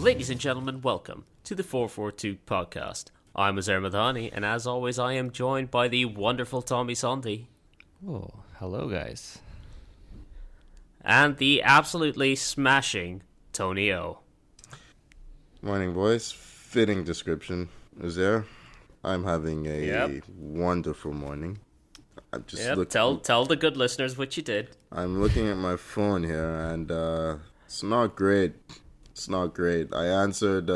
Ladies and gentlemen, welcome to the 442 podcast. I'm Azar Madani, and as always, I am joined by the wonderful Tommy Sandy. Oh, hello, guys. And the absolutely smashing Tony O. Morning, boys. Fitting description, Azar. I'm having a wonderful morning. I'm just Tell the good listeners what you did. I'm looking at my phone here, and it's not great. It's not great. I answered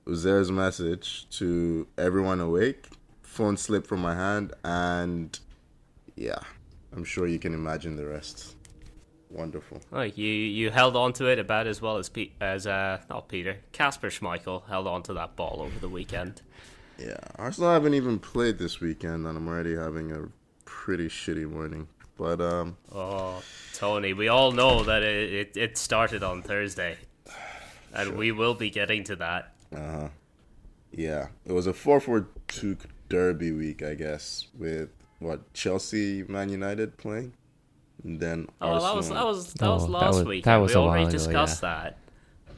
Uzer's message to everyone awake. Phone slipped from my hand, and yeah, I'm sure you can imagine the rest. Wonderful. Like you held on to it about as well as Kasper Schmeichel held on to that ball over the weekend. Yeah, Arsenal haven't even played this weekend, and I'm already having a pretty shitty morning. But oh, Tony, we all know that it started on Thursday. And sure. We will be getting to that. Yeah. It was a 4-4-2 derby week, I guess, with Chelsea, Man United playing, and then Arsenal. that was last week. We already discussed that.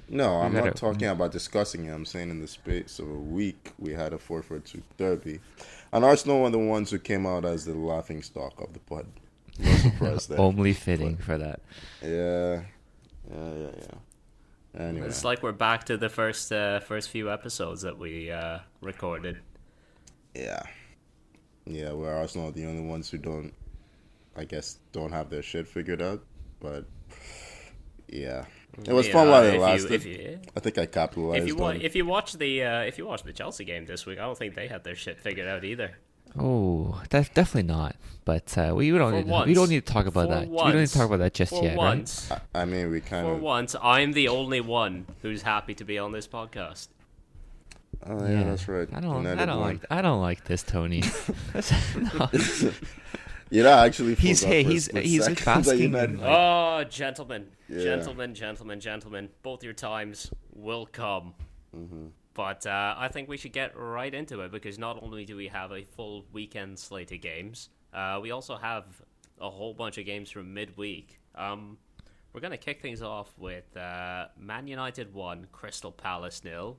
No, I'm not talking about discussing it. I'm saying in the space of a week we had a 4-4-2 derby, and Arsenal were the ones who came out as the laughing stock of the pod. No surprise there. Only fitting for that. Yeah. Anyway. It's like we're back to the first few episodes that we recorded. Yeah, where Arsenal are the only ones who don't have their shit figured out. But yeah, it was fun while it lasted. I think I capitalized. If you watch the Chelsea game this week, I don't think they had their shit figured out either. Oh, that's definitely not. But we don't need to talk about that. We don't need to talk about that just yet, right? I mean, we kind of. For once, I'm the only one who's happy to be on this podcast. Oh yeah, that's right. I don't like this, Tony. No. You're not actually. He's basking. Oh, gentlemen, gentlemen, both your times will come. Mm-hmm. But I think we should get right into it, because not only do we have a full weekend slate of games, we also have a whole bunch of games from midweek. We're going to kick things off with Man United 1, Crystal Palace 0,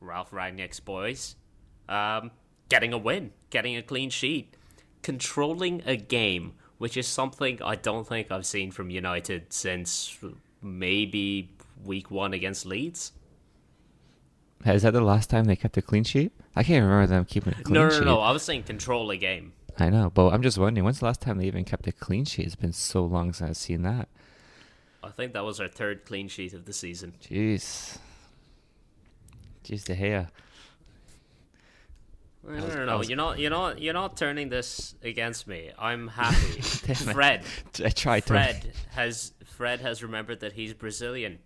Ralf Rangnick's boys getting a win, getting a clean sheet, controlling a game, which is something I don't think I've seen from United since maybe week 1 against Leeds. Is that the last time they kept a clean sheet? I can't remember them keeping a clean sheet. No. I was saying control a game. I know, but I'm just wondering, when's the last time they even kept a clean sheet? It's been so long since I've seen that. I think that was our third clean sheet of the season. Jeez, De Gea. No. You're not turning this against me. I'm happy. Fred has remembered that he's Brazilian.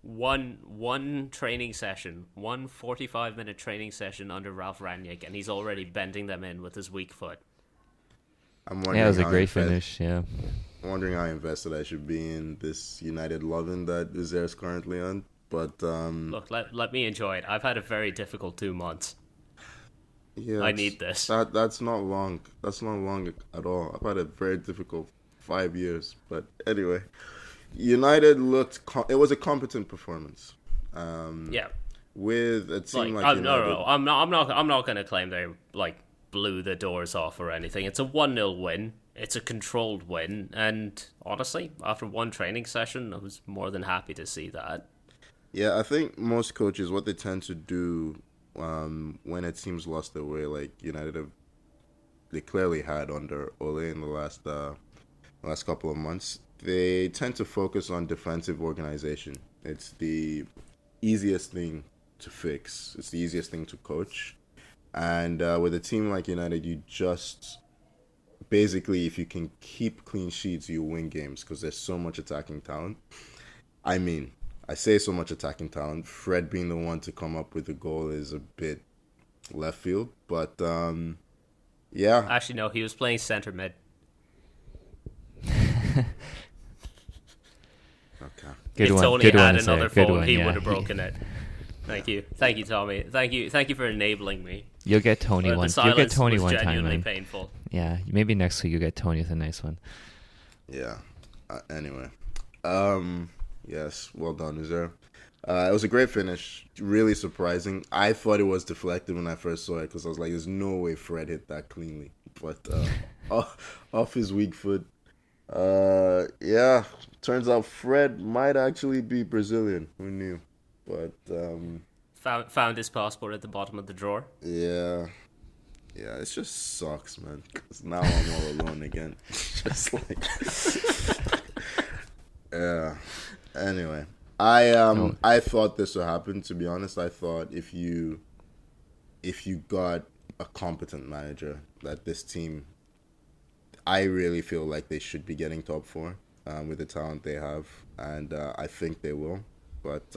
One training session, one 45-minute training session under Ralf Rangnick, and he's already bending them in with his weak foot. It was a great finish. Yeah, I'm wondering how invested I should be in this United loving that Uzer's currently on. But look, let me enjoy it. I've had a very difficult 2 months. Yeah, I need this. That's not long. That's not long at all. I've had a very difficult 5 years. But anyway. United it was a competent performance. With a team like United. No. I'm not going to claim they blew the doors off or anything. It's a 1-0 win. It's a controlled win, and honestly, after one training session, I was more than happy to see that. Yeah, I think most coaches, what they tend to do when a team's lost their way, like United they clearly had under Ole in the last couple of months. They tend to focus on defensive organization. It's the easiest thing to fix. It's the easiest thing to coach. And with a team like United, you just basically, if you can keep clean sheets, you win games because there's so much attacking talent. I mean, I say so much attacking talent. Fred being the one to come up with the goal is a bit left field. But, yeah. Actually, no, he was playing center mid. Okay. If Tony had another phone, he would have broken it. Thank you, Tommy. Thank you for enabling me. You'll get Tony one. You'll get Tony one time. Genuinely painful. Yeah, maybe next week you'll get Tony with a nice one. Yeah. Anyway, yes, well done, Uzer. It was a great finish. Really surprising. I thought it was deflected when I first saw it because I was like, "There's no way Fred hit that cleanly." But off his weak foot. Yeah. Turns out Fred might actually be Brazilian. Who knew? But found his passport at the bottom of the drawer. Yeah. Yeah, it just sucks, man. Because now I'm all alone again. Just like, yeah. Anyway, I thought this would happen. To be honest, I thought if you got a competent manager, that this team, I really feel like they should be getting top four with the talent they have, and I think they will. But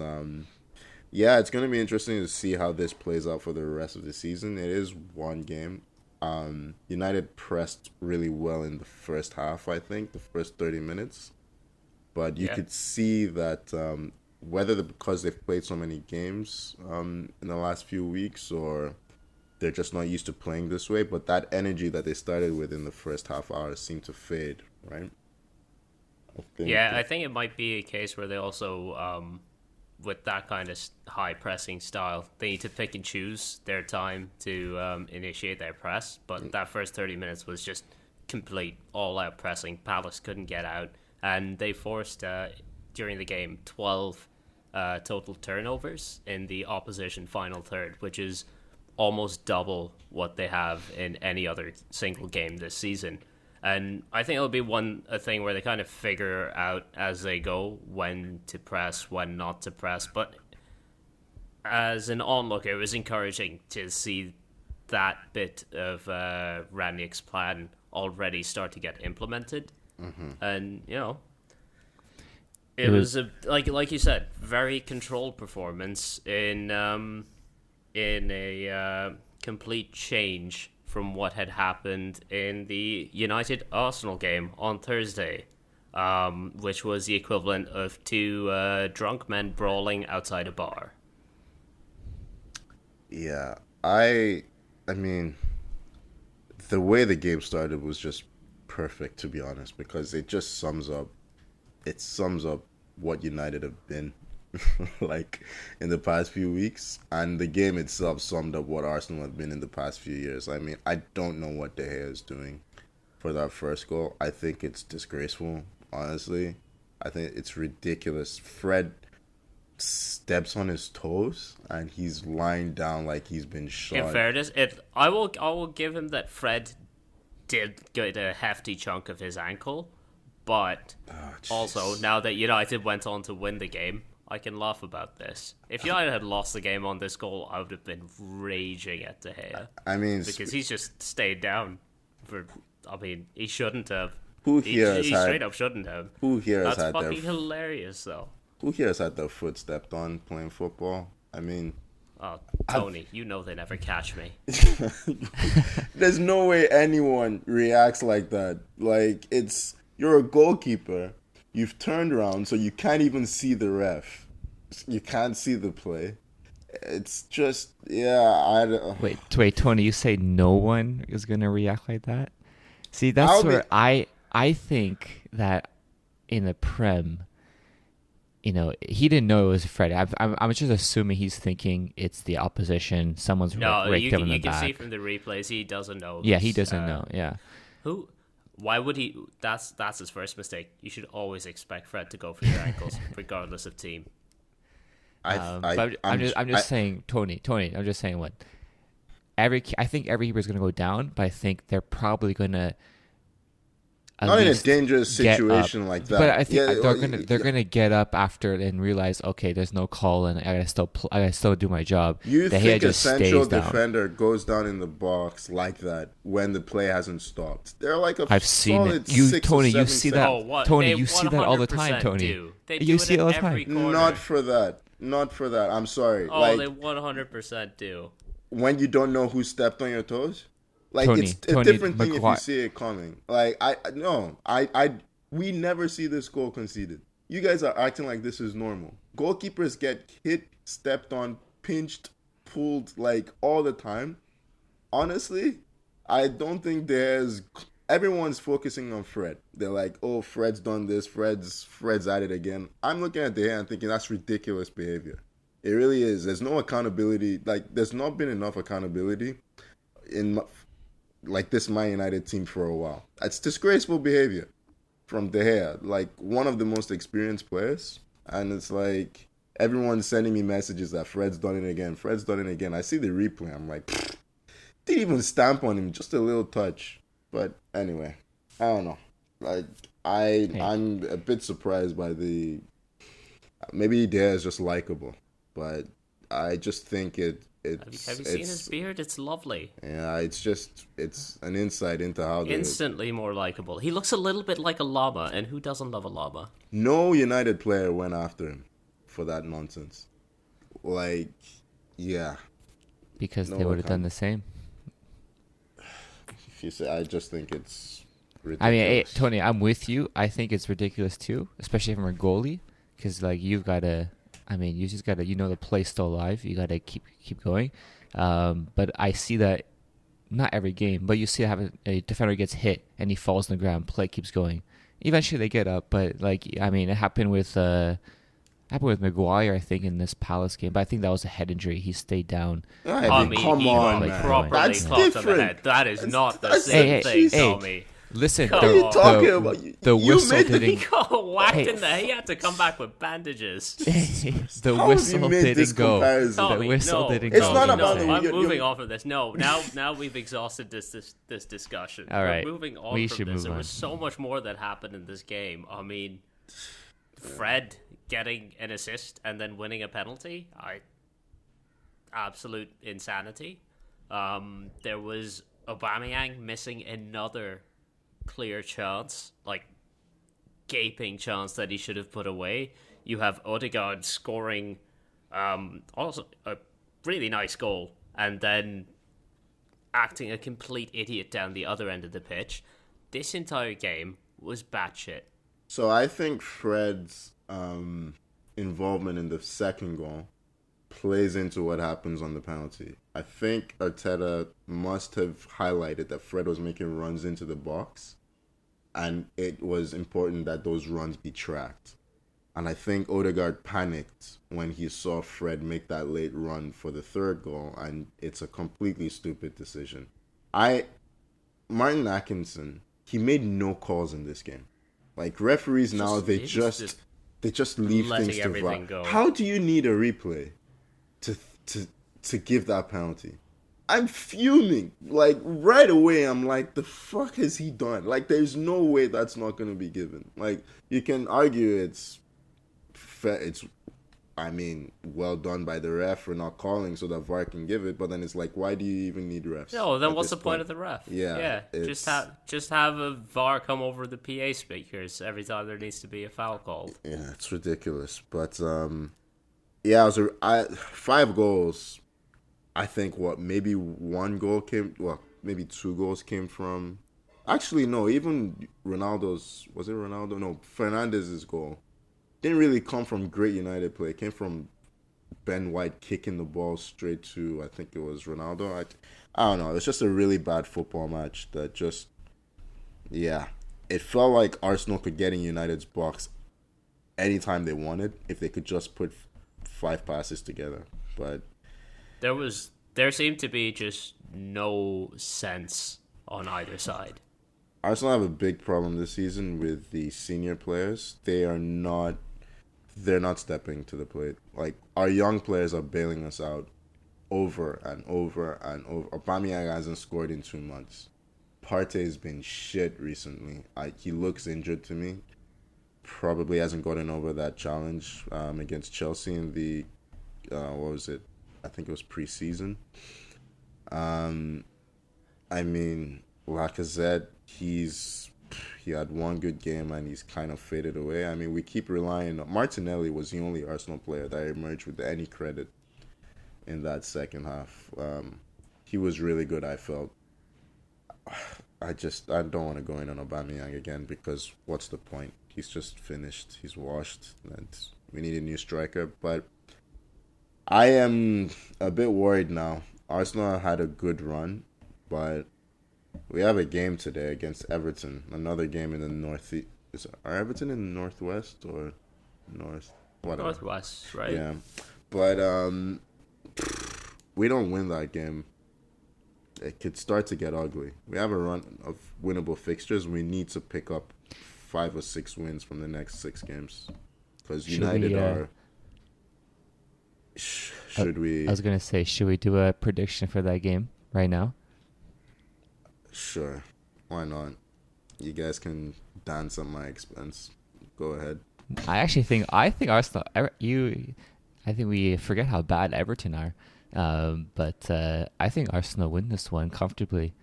yeah, it's going to be interesting to see how this plays out for the rest of the season. It is one game. United pressed really well in the first half, I think, the first 30 minutes. But you could see that because they've played so many games in the last few weeks, or they're just not used to playing this way, but that energy that they started with in the first half hour seemed to fade, right? I think it might be a case where they also... with that kind of high pressing style, they need to pick and choose their time to initiate their press. But that first 30 minutes was just complete all-out pressing. Palace couldn't get out, and they forced, during the game, 12 total turnovers in the opposition final third, which is almost double what they have in any other single game this season. And I think it'll be a thing where they kind of figure out as they go when to press, when not to press. But as an onlooker, it was encouraging to see that bit of Rangnick's plan already start to get implemented. Mm-hmm. And, it was a, like you said, very controlled performance in a complete change from what had happened in the United-Arsenal game on Thursday, which was the equivalent of two drunk men brawling outside a bar. Yeah, I mean, the way the game started was just perfect, to be honest, because it just sums up what United have been like in the past few weeks, and the game itself summed up what Arsenal have been in the past few years. I mean, I don't know what De Gea is doing for that first goal. I think it's disgraceful, honestly. I think it's ridiculous. Fred steps on his toes and he's lying down like he's been shot. In fairness, I will give him that Fred did get a hefty chunk of his ankle, but also now that United went on to win the game, I can laugh about this. If United had lost the game on this goal, I would have been raging at De Gea. I mean, because he's just stayed down he shouldn't have. He straight up shouldn't have. Who here has That's had fucking hilarious, though. Who here has had their foot stepped on playing football? I mean... Oh, Tony, you know they never catch me. There's no way anyone reacts like that. Like, you're a goalkeeper. You've turned around, so you can't even see the ref. You can't see the play. It's just, Wait, Tony, you say no one is going to react like that? See, that's where I think that in the Prem, he didn't know it was Fred. I'm just assuming he's thinking it's the opposition. Someone's raked him in the back. You can see from the replays he doesn't know. Yeah, he doesn't know, yeah. Why would he? That's his first mistake. You should always expect Fred to go for your ankles, regardless of team. I'm just saying, Tony. I'm just saying what. I think every keeper is going to go down, but I think they're probably going to. Not in a dangerous situation like that. But I think they're gonna get up after and realize, okay, there's no call and I gotta still do my job. You think a central defender goes down in the box like that when the play hasn't stopped? They're like I've seen it. Tony, you see that? Tony, you see that all the time, Tony. You see it all the time. Not for that. I'm sorry. Oh, they 100% do. When you don't know who stepped on your toes. Like, it's a different thing if you see it coming. Like, we never see this goal conceded. You guys are acting like this is normal. Goalkeepers get hit, stepped on, pinched, pulled, like, all the time. Honestly, I don't think everyone's focusing on Fred. They're like, oh, Fred's done this, Fred's at it again. I'm looking at De Gea and thinking that's ridiculous behavior. It really is. There's no accountability. Like, there's not been enough accountability in like this Man United team for a while. It's disgraceful behavior from De Gea, like one of the most experienced players, and it's like everyone's sending me messages that Fred's done it again. Fred's done it again. I see the replay. I'm like, didn't even stamp on him, just a little touch. But anyway, I don't know. Like I'm a bit surprised by the. Maybe De Gea is just likable, but I just think have you seen his beard? It's lovely. Yeah, it's an insight into how instantly more likable. He looks a little bit like a llama, and who doesn't love a llama? No United player went after him for that nonsense. Like, yeah, because they would have done the same. If you say, I just think it's ridiculous. I mean, hey, Tony, I'm with you. I think it's ridiculous too, especially from a goalie, because like you just gotta, the play's still alive. You gotta keep going. But I see that not every game, but you see that a defender gets hit and he falls on the ground. Play keeps going. Eventually they get up, but it happened with Maguire, I think, in this Palace game. But I think that was a head injury. He stayed down. Come on, man. That's different. That is not the same thing, Tommy. Listen, what are you talking about? The whistle didn't. He got whacked in the. He had to come back with bandages. The whistle didn't go. Tommy, the whistle didn't it's go. Not about I'm moving on from this. No, now we've exhausted this discussion. All right, we're moving on from this. There was so much more that happened in this game. I mean, Fred getting an assist and then winning a penalty. Absolute insanity. There was Aubameyang missing another clear chance, like gaping chance that he should have put away. You have Odegaard scoring also a really nice goal and then acting a complete idiot down the other end of the pitch. This entire game was batshit. So I think Fred's involvement in the second goal plays into what happens on the penalty. I think Arteta must have highlighted that Fred was making runs into the box, and it was important that those runs be tracked. And I think Odegaard panicked when he saw Fred make that late run for the third goal, and it's a completely stupid decision. Martin Atkinson, he made no calls in this game. Like, referees now, they just leave things to VAR. How do you need a replay to give that penalty? I'm fuming. Like, right away, I'm like, the fuck has he done? Like, there's no way that's not going to be given. Like, you can argue it's well done by the ref for not calling so that VAR can give it, but then it's like, why do you even need refs? No, then what's the point of the ref? Yeah. Just have a VAR come over the PA speakers every time there needs to be a foul called. Yeah, it's ridiculous. But, yeah, 5 goals. I think maybe maybe 2 goals came from. Actually, no. Even Ronaldo's, was it Ronaldo? No, Fernandez's goal didn't really come from great United play. It came from Ben White kicking the ball straight to, I think it was Ronaldo. I don't know. It's just a really bad football match that just, yeah, it felt like Arsenal could get in United's box anytime they wanted if they could just put 5 passes together, but. There seemed to be just no sense on either side. Arsenal have a big problem this season with the senior players. They're not stepping to the plate. Like, our young players are bailing us out over and over and over. Aubameyang hasn't scored in 2 months. Partey's been shit recently. He looks injured to me. Probably hasn't gotten over that challenge against Chelsea in the what was it? I think it was pre-season. Lacazette, he had one good game and he's kind of faded away. I mean, we keep relying on. Martinelli was the only Arsenal player that emerged with any credit in that second half. He was really good, I felt. I don't want to go in on Aubameyang again because what's the point? He's just finished. He's washed. And we need a new striker. But I am a bit worried now. Arsenal had a good run, but we have a game today against Everton. Another game in the northeast. Are Everton in the northwest or north? Whatever. Northwest, right? Yeah. But we don't win that game, it could start to get ugly. We have a run of winnable fixtures. We need to pick up 5 or 6 wins from the next 6 games. Because United are... Should we... I was going to say, should we do a prediction for that game right now? Sure. Why not? You guys can dance at my expense. Go ahead. I think Arsenal... I think we forget how bad Everton are. But I think Arsenal win this one comfortably.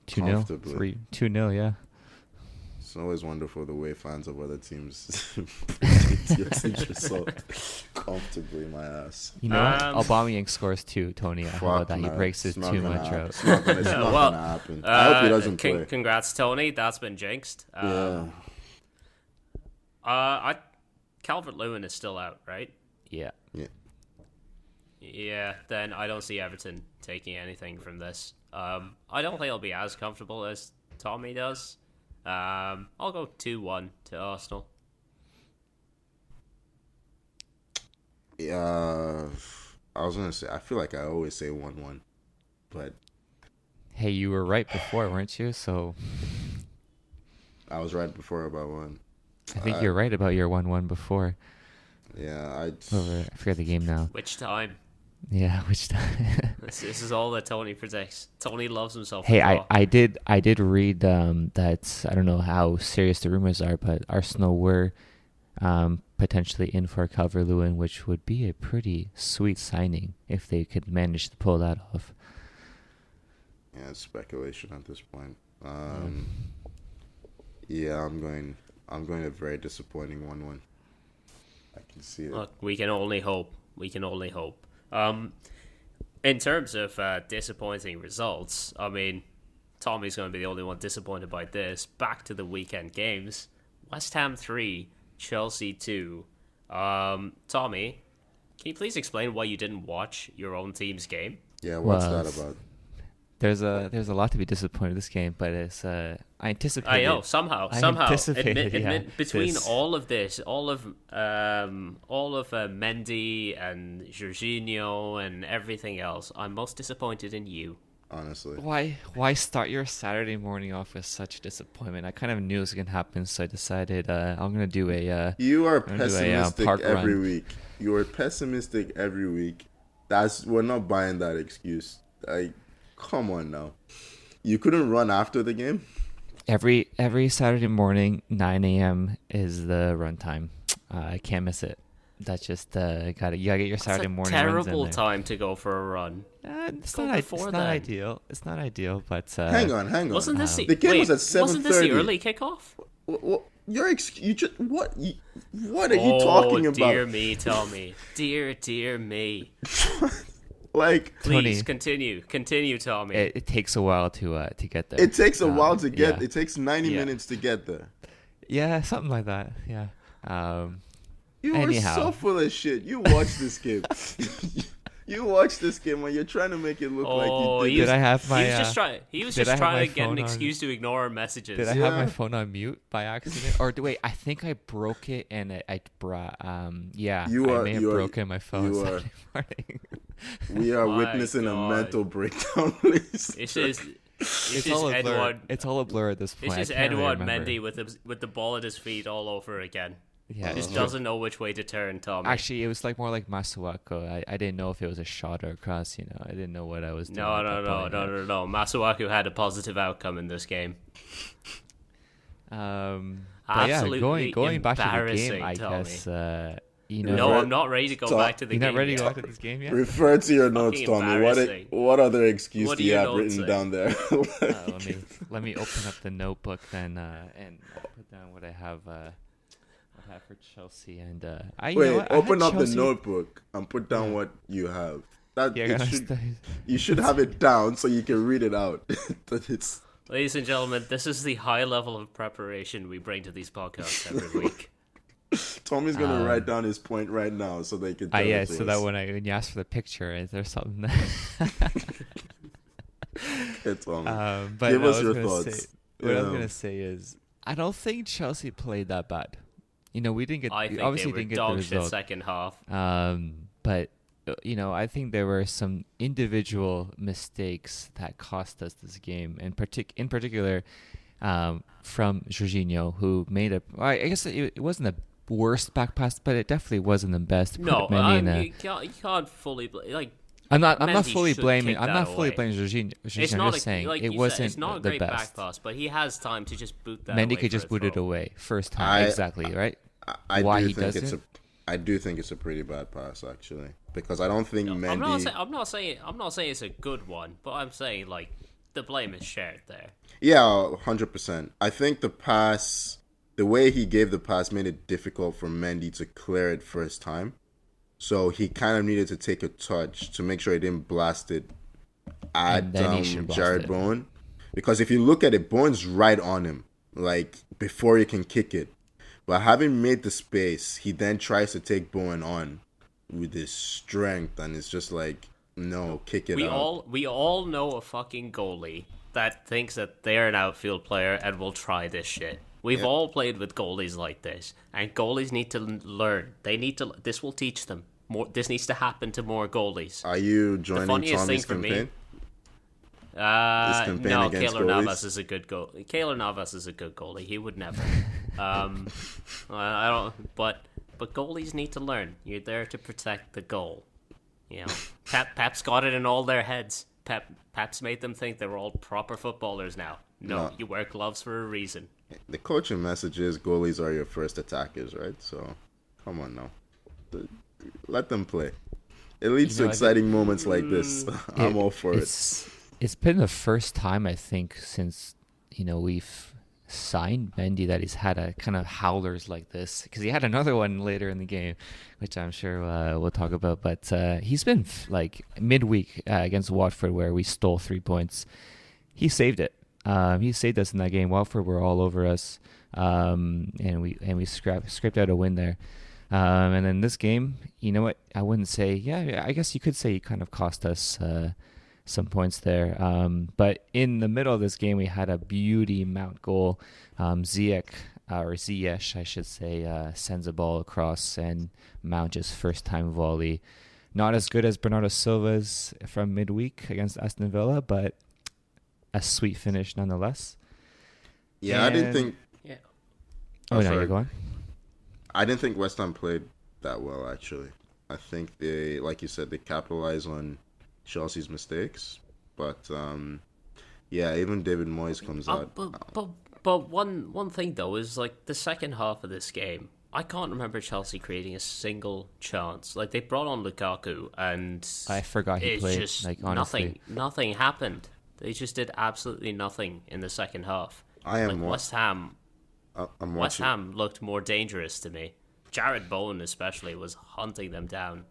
2-0. 2-0, yeah. It's always wonderful the way fans of other teams predict your team's result comfortably, my ass. You know, Aubameyang scores 2, Tony. How about that? He breaks his 2 match out. It's not going to happen. I hope he doesn't play. Congrats, Tony. That's been jinxed. Calvert-Lewin is still out, right? Yeah. Yeah, then I don't see Everton taking anything from this. I don't think it'll be as comfortable as Tommy does. I'll go 2-1 to Arsenal. Yeah, I was going to say, I feel like I always say 1-1, but... Hey, you were right before, weren't you? So... I was right before about 1. I think you're right about your 1-1 before. Yeah, I forget the game now. Which time? Yeah, which time? This is all that Tony predicts. Tony loves himself. Hey, I did read that, I don't know how serious the rumors are, but Arsenal were potentially in for Calvert-Lewin, which would be a pretty sweet signing if they could manage to pull that off. Yeah, it's speculation at this point. Yeah, I'm going a very disappointing 1-1. I can see it. Look, we can only hope. In terms of disappointing results, I mean, Tommy's going to be the only one disappointed by this. Back to the weekend games. West Ham 3, Chelsea 2. Tommy, can you please explain why you didn't watch your own team's game? Yeah, what's that about? There's a lot to be disappointed in this game, but it's I anticipated. I know somehow admit between this. all of this, all of Mendy and Jorginho and everything else, I'm most disappointed in you. Honestly, why start your Saturday morning off with such disappointment? I kind of knew it was gonna happen, so I decided I'm gonna do a. You are pessimistic every week. You are pessimistic every week. We're not buying that excuse. Come on now. You couldn't run after the game? Every Saturday morning, 9 a.m. is the run time. I can't miss it. That's just you gotta get your Saturday morning runs in there. Terrible time to go for a run. It's not ideal. It's not ideal, but hang on. Wasn't this the game was at 7:30? Wasn't this the early kickoff? What are you talking about? Dear me, Tommy. Dear me. Please continue, Tommy. It takes a while to get there. It takes a while to get. Yeah. It takes 90 minutes to get there. Yeah, something like that. Yeah. You were so full of shit. You watched this game. You watched this game when you're trying to make it look like you did. Did I have my? He was just trying to get an excuse to ignore our messages. Did I have my phone on mute by accident? Or wait, I think I broke it and I may have broken my phone Saturday morning. We are witnessing a mental breakdown, please. It's all a blur. It's all a blur at this point. It's just Edouard Mendy with the ball at his feet all over again. Yeah, he just doesn't know which way to turn, Tommy. Actually, it was more like Masuaku. I didn't know if it was a shot or a cross. I didn't know what I was doing. No. Masuaku had a positive outcome in this game. Absolutely going back to the game, I Tommy. guess. No, I'm not ready to go back to the game. You're not ready to go back to this game yet? Refer to your notes, Tommy. What other excuse do you have written down there? Let me open up the notebook then and put down what I have. For Chelsea and open up the notebook and put down what you have. You should have it down so you can read it out. Ladies and gentlemen, this is the high level of preparation we bring to these podcasts every week. Tommy's gonna write down his point right now so they can. So that when you ask for the picture, is there something? Okay, Tommy. But give us your thoughts. What I was gonna say is, I don't think Chelsea played that bad. We didn't get. I think obviously they were didn't get dog the shit result. Second half. but I think there were some individual mistakes that cost us this game, and in particular from Jorginho, who made I guess it wasn't the worst back pass, but it definitely wasn't the best. No, you can't fully I'm not fully should blaming. kick I'm not that fully away. blaming Jorginho. It's I'm not just saying like it you wasn't said, it's not a the great best. back pass, but he has time to just boot that. Mendy away could just for a boot it throw. away first time. Exactly right. I Why do he think doesn't? I do think it's a pretty bad pass actually, because I don't think Mendy. I'm not saying it's a good one, but I'm saying like the blame is shared there. Yeah, 100%. I think the way he gave the pass made it difficult for Mendy to clear it first time. So he kind of needed to take a touch to make sure he didn't blast it at Jared Bowen. Because if you look at it, Bowen's right on him, like before he can kick it. But having made the space, he then tries to take Bowen on with his strength, and it's just like, no, kick it out. We all know a fucking goalie that thinks that they're an outfield player and will try this shit. We've all played with goalies like this, and goalies need to learn. This will teach them more. This needs to happen to more goalies. Are you joining Tommy's campaign? No, Keylor Navas is a good goal. Keylor Navas is a good goalie. He would never. I don't. But goalies need to learn. You're there to protect the goal. Pep's got it in all their heads. Pep's made them think they're all proper footballers now. No, you wear gloves for a reason. The coaching message is goalies are your first attackers, right? So, come on now. Let them play. It leads to exciting moments like this. I'm all for it. It's been the first time, I think, since we've signed Mendy that he's had a kind of howlers like this, because he had another one later in the game, which I'm sure we'll talk about. But he's been like midweek against Watford, where we stole 3 points. He saved it. He saved us in that game. Watford were all over us, and we scraped out a win there. And then this game, you know what? I wouldn't say. Yeah, I guess you could say he kind of cost us some points there. But in the middle of this game, we had a beauty Mount goal. Ziyech, I should say, sends a ball across, and Mount just first time volley. Not as good as Bernardo Silva's from midweek against Aston Villa, but a sweet finish nonetheless. Yeah, I didn't think. Yeah. Oh, no, you're going. I didn't think West Ham played that well, actually. I think they, like you said, they capitalized on Chelsea's mistakes. But, even David Moyes comes out. But one thing, though, is like the second half of this game, I can't remember Chelsea creating a single chance. Like, they brought on Lukaku, and I forgot he played. Just like, honestly, nothing happened. They just did absolutely nothing in the second half. West Ham looked more dangerous to me. Jared Bowen especially was hunting them down.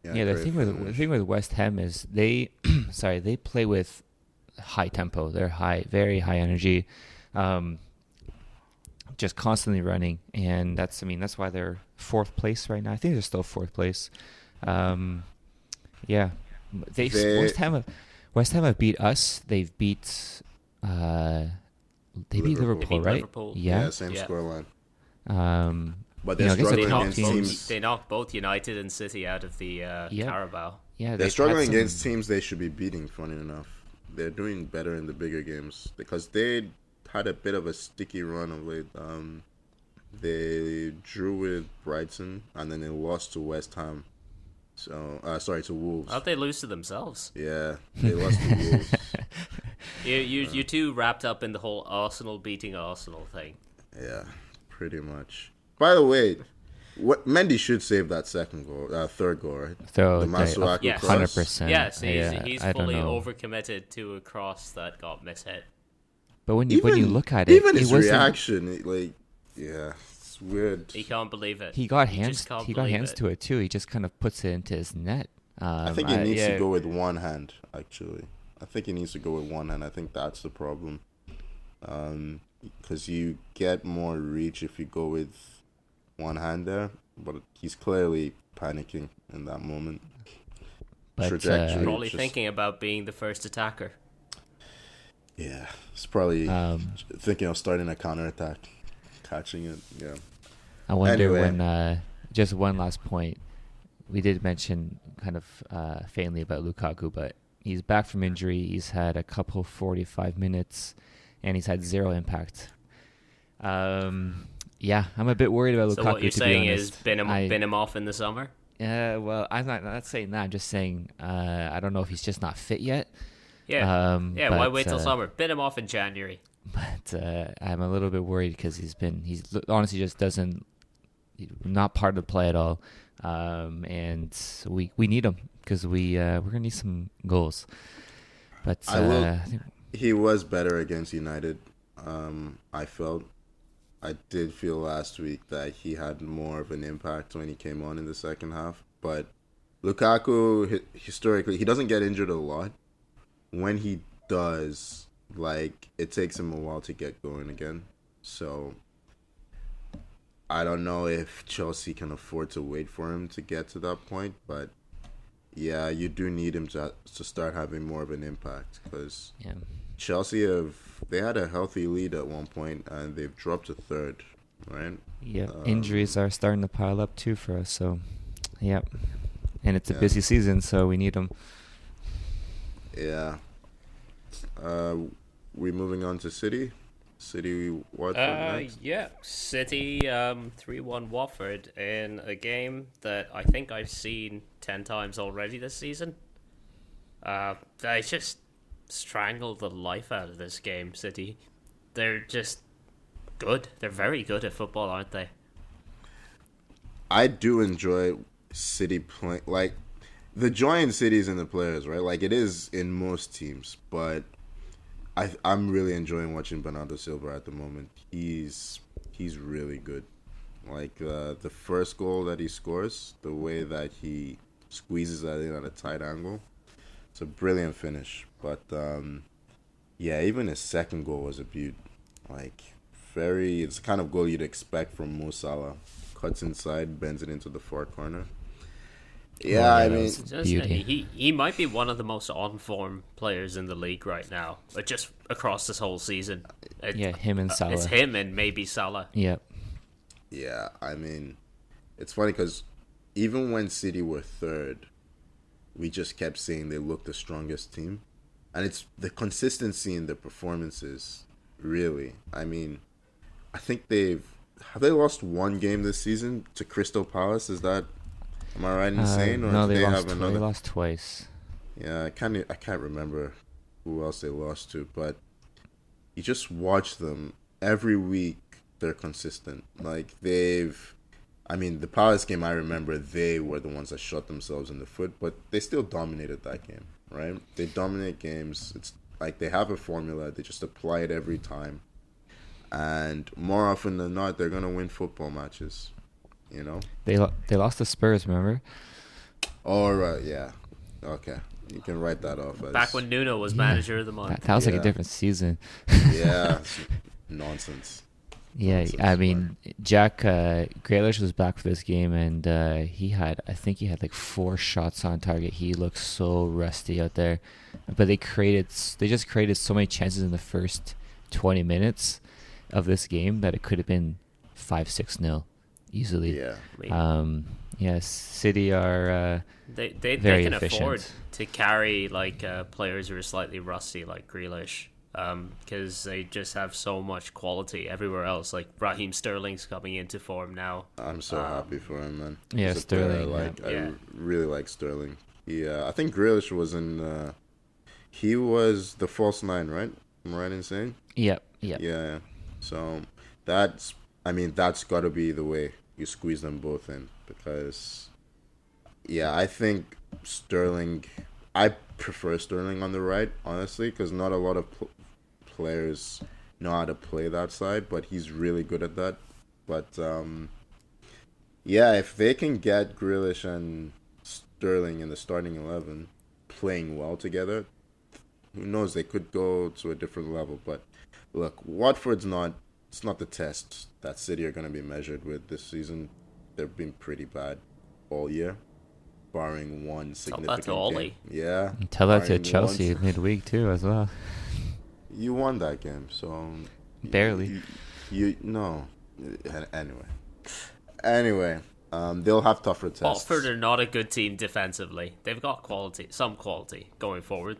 Yeah, the thing with West Ham is they they play with high tempo. They're very high energy, just constantly running, and that's why they're fourth place right now. I think they're still fourth place. West Ham have beat us. They've beat beat Liverpool, right? Liverpool. Yeah, same scoreline. But they're struggling against teams. They knocked both United and City out of the Carabao. Yeah, they're struggling against teams they should be beating. Funny enough, they're doing better in the bigger games because they had a bit of a sticky run of late. They drew with Brighton and then they lost to West Ham. So, to Wolves. How'd they lose to themselves? Yeah, they lost to Wolves. You two wrapped up in the whole Arsenal beating Arsenal thing. Yeah, pretty much. By the way, Mendy should save that third goal, right? The Masuaku cross. 100%. Yes, he's fully overcommitted to a cross that got mishit. But when you look at it, even his reaction, it's weird. He can't believe it. He got hands to it too. He just kind of puts it into his net. I think he needs to go with one hand. Actually, I think he needs to go with one hand. I think that's the problem. Because you get more reach if you go with one hand there, but he's clearly panicking in that moment. But Trajectory, probably thinking about being the first attacker. Yeah, he's probably thinking of starting a counterattack, catching it. Yeah. I wonder when. Just one last point. we did mention kind of faintly about Lukaku, but he's back from injury. He's had a couple 45 minutes, and he's had zero impact. Yeah, I'm a bit worried about Lukaku. So what you're saying is bin him off in the summer? Yeah, well, I'm not saying that. I'm just saying I don't know if he's just not fit yet. Yeah, why wait till summer? Bin him off in January. But I'm a little bit worried because he's honestly just not part of the play at all. And we need him because we're gonna need some goals. But I think he was better against United. I did feel last week that he had more of an impact when he came on in the second half. But Lukaku, historically, he doesn't get injured a lot. When he does, it takes him a while to get going again. So I don't know if Chelsea can afford to wait for him to get to that point. But yeah, you do need him to start having more of an impact because Chelsea they had a healthy lead at one point and they've dropped to third, right? Yeah, injuries are starting to pile up too for us. So, yeah, and it's a busy season, so we need them. Yeah. We moving on to City. Watford next. Yeah, City 3-1 Watford in a game that I think I've seen 10 times already this season. They just strangled the life out of this game, City. They're just good. They're very good at football, aren't they? I do enjoy City playing. The joy in City is in the players, right? It is in most teams, but I'm really enjoying watching Bernardo Silva at the moment. He's really good. The first goal that he scores, the way that he squeezes that in at a tight angle, it's a brilliant finish. But even his second goal was a beaut. It's the kind of goal you'd expect from Mo Salah. Cuts inside, bends it into the far corner. Yeah, I mean, he might be one of the most on-form players in the league right now, just across this whole season. Him and Salah. It's him and maybe Salah. Yep. Yeah, I mean, it's funny because even when City were third, we just kept saying they looked the strongest team. And it's the consistency in their performances, really. I mean, I think have they lost one game this season to Crystal Palace? Am I right in saying? Or no, they lost twice. Yeah, I can't remember who else they lost to, but you just watch them every week. They're consistent. The Palace game, I remember they were the ones that shot themselves in the foot, but they still dominated that game, right? They dominate games. It's they have a formula. They just apply it every time, and more often than not, they're gonna win football matches. You know, they lost to Spurs, remember? Oh, right, yeah. Okay, you can write that off. Back when Nuno was manager of the month. That was a different season. Yeah, nonsense. Yeah, nonsense, I mean, Jack Grealish was back for this game, and I think he had 4 shots on target. He looked so rusty out there, but they just created so many chances in the first 20 minutes of this game that it could have been 5-6-0. Easily. Yeah. City are they very can efficient. afford to carry players who are slightly rusty like Grealish because they just have so much quality everywhere else. Raheem Sterling's coming into form now. I'm so happy for him, man. Yeah, Sterling. I really like Sterling. I think Grealish was he was the false 9, right? Am I right in saying? Yep. Yeah. So that's got to be the way you squeeze them both in because, I think Sterling. I prefer Sterling on the right, honestly, because not a lot of players know how to play that side, but he's really good at that. But if they can get Grealish and Sterling in the starting 11 playing well together, who knows? They could go to a different level. But look, Watford's not. It's not the test that City are going to be measured with this season. They've been pretty bad all year, barring one significant game. Yeah. Tell that to Chelsea midweek too, as well. You won that game, so barely. No. Anyway, They'll have tougher tests. Watford are not a good team defensively. They've got some quality going forward.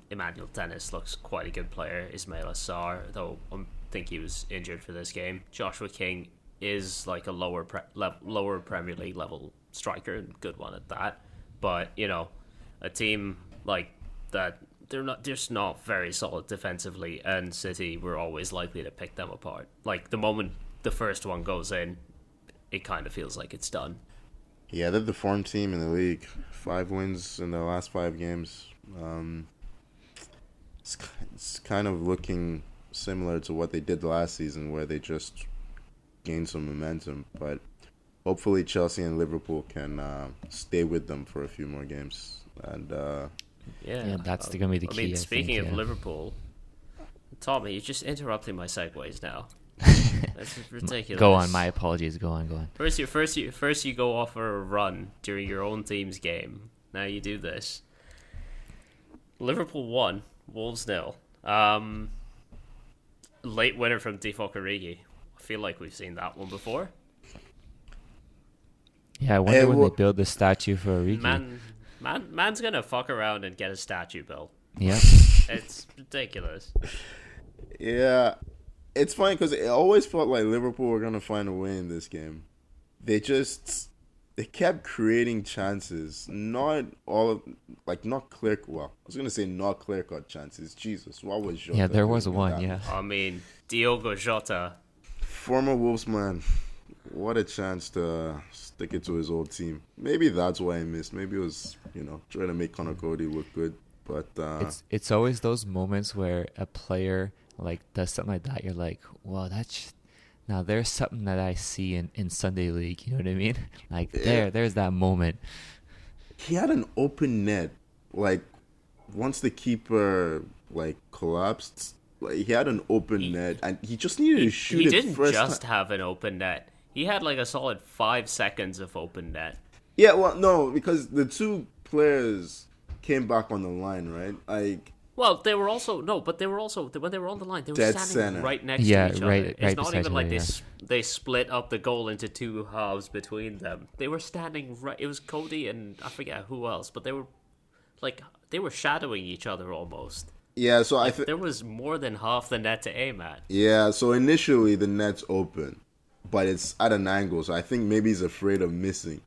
Emmanuel Dennis looks quite a good player. Ismail Assar, though I think he was injured for this game. Joshua King is like a lower Premier League level striker, and good one at that. But a team like that, they're just not very solid defensively, and City were always likely to pick them apart. Like the moment the first one goes in, it kind of feels like it's done. Yeah, they're the form team in the league. 5 wins in their last 5 games. It's kind of looking similar to what they did last season, where they just gained some momentum. But hopefully Chelsea and Liverpool can stay with them for a few more games. And yeah, that's going to be the key. Speaking of Liverpool, Tommy, you're just interrupting my segues now. That's ridiculous. Go on, my apologies. Go on. First you go off for a run during your own team's game. Now you do this. Liverpool 1, Wolves 0. Late winner from Divock Origi. I feel like we've seen that one before. Yeah, I wonder when they build the statue for Origi. Man's gonna fuck around and get a statue built. Yeah. It's ridiculous. Yeah. It's funny because it always felt like Liverpool were going to find a way in this game. They kept creating chances. Not clear-cut chances. Jesus, what was Jota? Yeah, there was one, yeah. I mean, Diogo Jota. Former Wolves man. What a chance to stick it to his old team. Maybe that's why he missed. Maybe it was, trying to make Conor Cody look good. But it's always those moments where a player does something like that. You're like, well, now there's something that I see in Sunday League. You know what I mean? There's that moment. He had an open net. Once the keeper collapsed, he had an open net, and he just needed to shoot it. He didn't just have an open net. He had a solid 5 seconds of open net. Yeah, well, no, because the 2 players came back on the line, right? Well, they were also when they were on the line, they were standing center. right next to each other. Right it's not even like yeah. they split up the goal into 2 halves between them. They were standing right. It was Cody and I forget who else, but they were shadowing each other almost. Yeah, so there was more than half the net to aim at. Yeah, so initially the net's open, but it's at an angle, so I think maybe he's afraid of missing.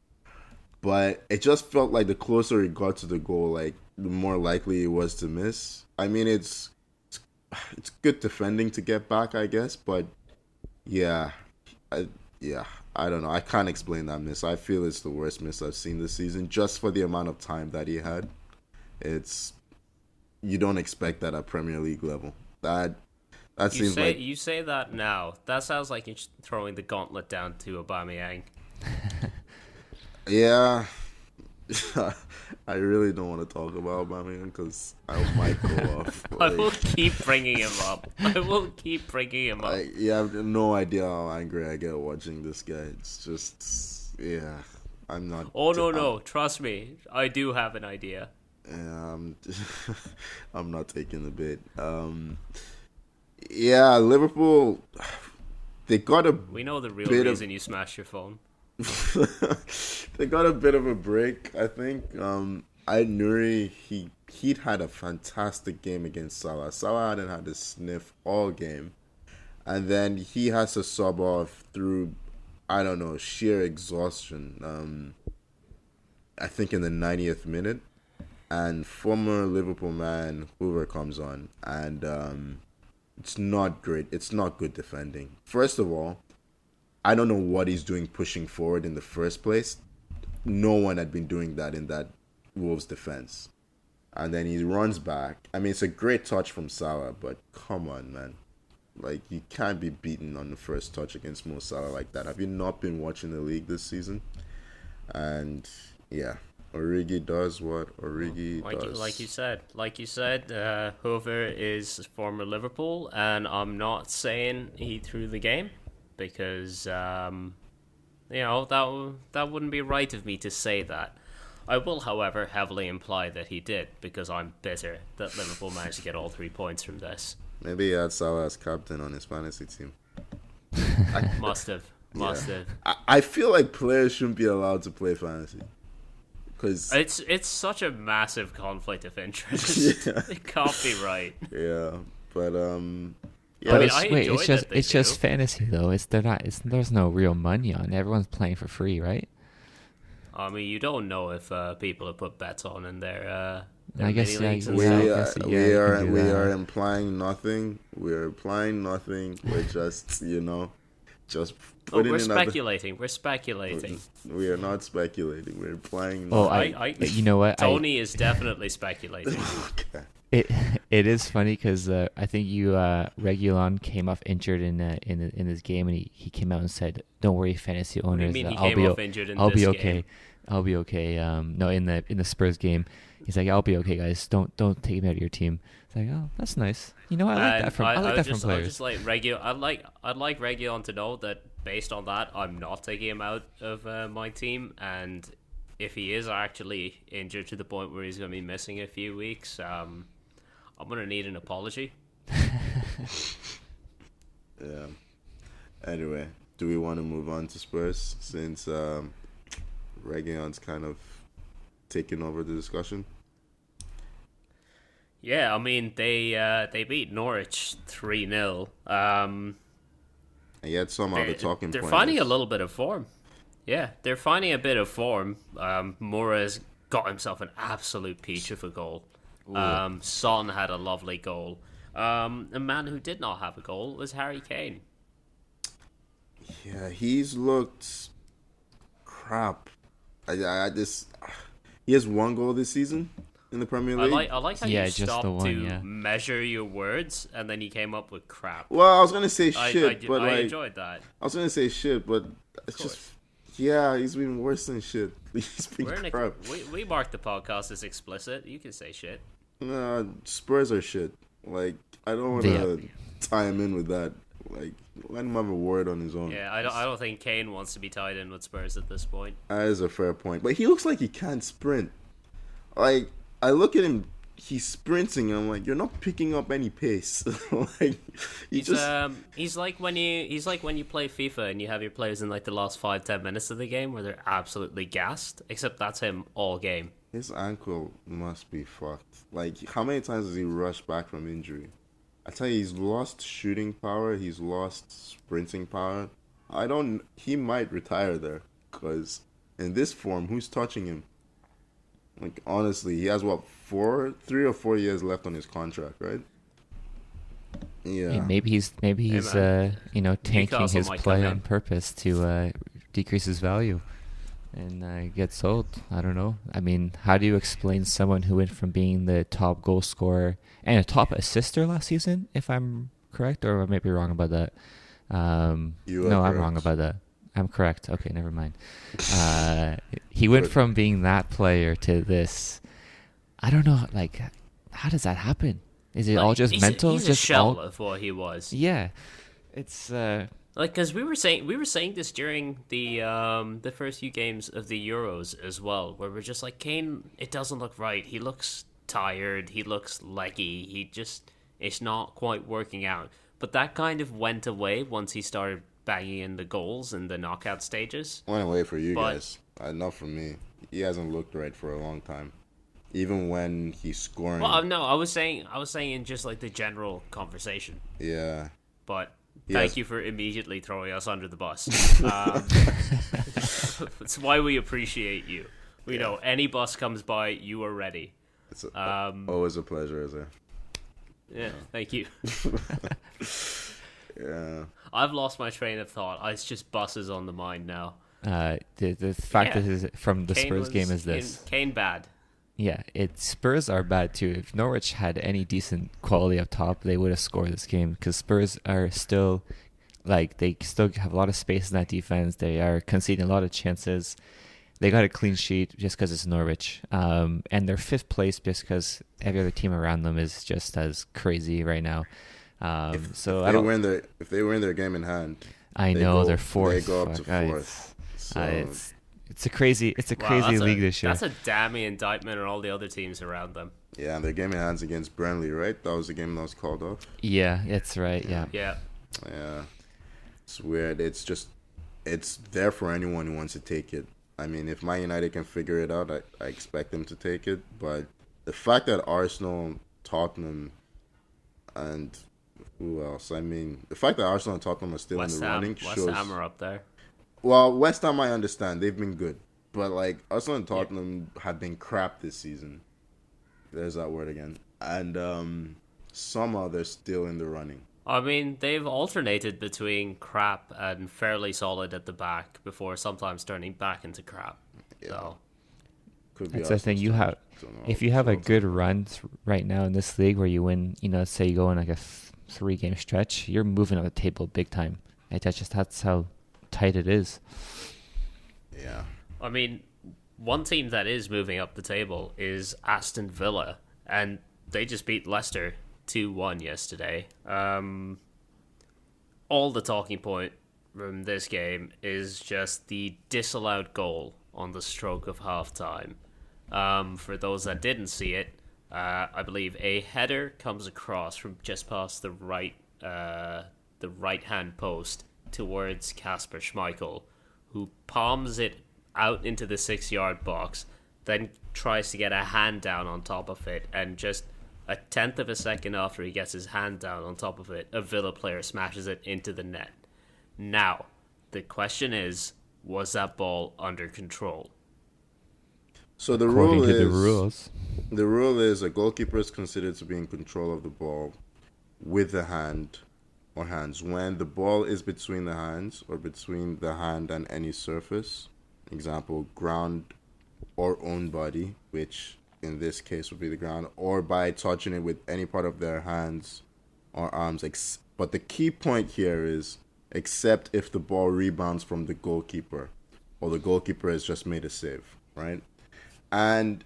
But it just felt like the closer he got to the goal, the more likely it was to miss. I mean, it's good defending to get back, I guess, but I don't know. I can't explain that miss. I feel it's the worst miss I've seen this season, just for the amount of time that he had. You don't expect that at Premier League level. That seems like... You say that now. That sounds like you're throwing the gauntlet down to Aubameyang. Yeah. I really don't want to talk about Aubameyang because I might go off. I will keep bringing him up. You have no idea how angry I get watching this guy. It's just, I'm not... Oh, no, trust me. I do have an idea. Yeah, I'm not taking the bait. Liverpool, they got a... We know the real reason you smashed your phone. They got a bit of a break, I think. Nuri, he'd had a fantastic game against Salah. Salah hadn't had a sniff all game. And then he has to sub off through, I don't know, sheer exhaustion. I think in the 90th minute. And former Liverpool man Hoover comes on. And it's not great. It's not good defending. First of all, I don't know what he's doing pushing forward in the first place. No one had been doing that in that Wolves defense. And then he runs back. I mean, it's a great touch from Salah, but come on, man. You can't be beaten on the first touch against Mo Salah like that. Have you not been watching the league this season? And, Origi does what Origi does. Like you said, Hoover is former Liverpool, and I'm not saying he threw the game. Because, that wouldn't be right of me to say that. I will, however, heavily imply that he did, because I'm bitter that Liverpool managed to get all 3 points from this. Maybe he had Salah as captain on his fantasy team. Must have. Must have. I feel like players shouldn't be allowed to play fantasy. Cause it's such a massive conflict of interest. Yeah. It can't be right. Yeah, but yeah. But it's just fantasy though. There's no real money on it. Everyone's playing for free, right? I mean, you don't know if people have put bets on in their I guess we are implying nothing. We're implying nothing. We're just just we're speculating. We're speculating. We are not speculating. We're implying nothing. You know what? Tony is definitely speculating. Okay. It is funny because I think Reguilon came off injured in this game, and he came out and said, "Don't worry, fantasy owners. What do you mean he came off injured in this be okay. game? I'll be okay." No, in the Spurs game, he's like, "I'll be okay, guys. Don't take me out of your team." It's like, oh, that's nice. You know, I like that from players. I just like I'd like Reguilon to know that based on that, I'm not taking him out of my team, and if he is actually injured to the point where he's going to be missing a few weeks, I'm going to need an apology. Yeah. Anyway, do we want to move on to Spurs since Reguilon's kind of taken over the discussion? Yeah, I mean, they beat Norwich 3-0. And yet somehow the talking they're point finding is... a little bit of form. Yeah, they're finding a bit of form. Mora's got himself an absolute peach of a goal. Son had a lovely goal. A man who did not have a goal was Harry Kane. Yeah, he's looked crap. He has one goal this season in the Premier League. I like how you stopped to measure your words and then you came up with crap. Well, I was gonna say shit, but I enjoyed that. I was gonna say shit, but it's just he's been worse than shit. He's been crap. We mark the podcast as explicit. You can say shit. No, Spurs are shit. Like, I don't want to tie him in with that. Like, let him have a word on his own. Yeah, I don't think Kane wants to be tied in with Spurs at this point. That is a fair point. But he looks like he can't sprint. Like, I look at him, he's sprinting, and I'm like, you're not picking up any pace. Like, he's like when you play FIFA and you have your players in like the last 5-10 minutes of the game where they're absolutely gassed. Except that's him all game. His ankle must be fucked. Like, how many times has he rushed back from injury? I tell you, he's lost shooting power. He's lost sprinting power. He might retire there. Because in this form, who's touching him? Like, honestly, he has, 3 or 4 years left on his contract, right? Yeah. Maybe he's tanking his play on purpose to decrease his value and get sold. I don't know. I mean, how do you explain someone who went from being the top goal scorer and a top assister last season, if I'm correct, or I may be wrong about that? I'm wrong about that. I'm correct. Okay, never mind. He went from being that player to this. I don't know. Like, how does that happen? Is it all just mental? He's just a shell of what he was. Yeah, it's because we were saying this during the first few games of the Euros as well, where we're just like, Kane, it doesn't look right. He looks tired. He looks leggy. It's not quite working out. But that kind of went away once he started banging in the goals in the knockout stages. Went away for you guys. Not for me. He hasn't looked right for a long time. Even when he's scoring. Well, no, I was saying in just like the general conversation. Yeah. But thank you for immediately throwing us under the bus. It's why we appreciate you. We know any bus comes by, you are ready. It's always a pleasure, is it? Yeah, thank you. Yeah. I've lost my train of thought. It's just buses on the mind now. The fact is from the Spurs game is this. Kane bad. Yeah, Spurs are bad too. If Norwich had any decent quality up top, they would have scored this game because Spurs are still, they still have a lot of space in that defense. They are conceding a lot of chances. They got a clean sheet just because it's Norwich. And they're 5th place just because every other team around them is just as crazy right now. If they win their game in hand, they're 4th. They go up to 4th. So it's a crazy league this year. That's a damning indictment on all the other teams around them. Yeah, and their game in hand's against Burnley, right? That was the game that was called off. Yeah, that's right. Yeah. Yeah. Yeah. It's weird. It's just it's there for anyone who wants to take it. I mean, if Man United can figure it out, I expect them to take it. But the fact that Arsenal, Tottenham, and who else? I mean, the fact that Arsenal and Tottenham are still in the running shows... West Ham are up there. Well, West Ham, I understand. They've been good. But, like, Arsenal and Tottenham have been crap this season. There's that word again. And somehow they're still in the running. I mean, they've alternated between crap and fairly solid at the back before sometimes turning back into crap. Yeah. So. That's the thing. You have, if you have a good run right now in this league where you win, say you go on like a 3-game stretch, you're moving on the table big time. That's how tight it is. Yeah. I mean, one team that is moving up the table is Aston Villa, and they just beat Leicester 2-1 yesterday. All the talking point from this game is just the disallowed goal on the stroke of half-time. For those that didn't see it, I believe a header comes across from just past the right-hand post towards Kasper Schmeichel, who palms it out into the 6-yard box, then tries to get a hand down on top of it, and just a tenth of a second after he gets his hand down on top of it, a Villa player smashes it into the net. Now, the question is, was that ball under control? So the rule is a goalkeeper is considered to be in control of the ball with the hand or hands when the ball is between the hands or between the hand and any surface. Example, ground or own body, which in this case would be the ground, or by touching it with any part of their hands or arms. But the key point here is except if the ball rebounds from the goalkeeper or the goalkeeper has just made a save, right? And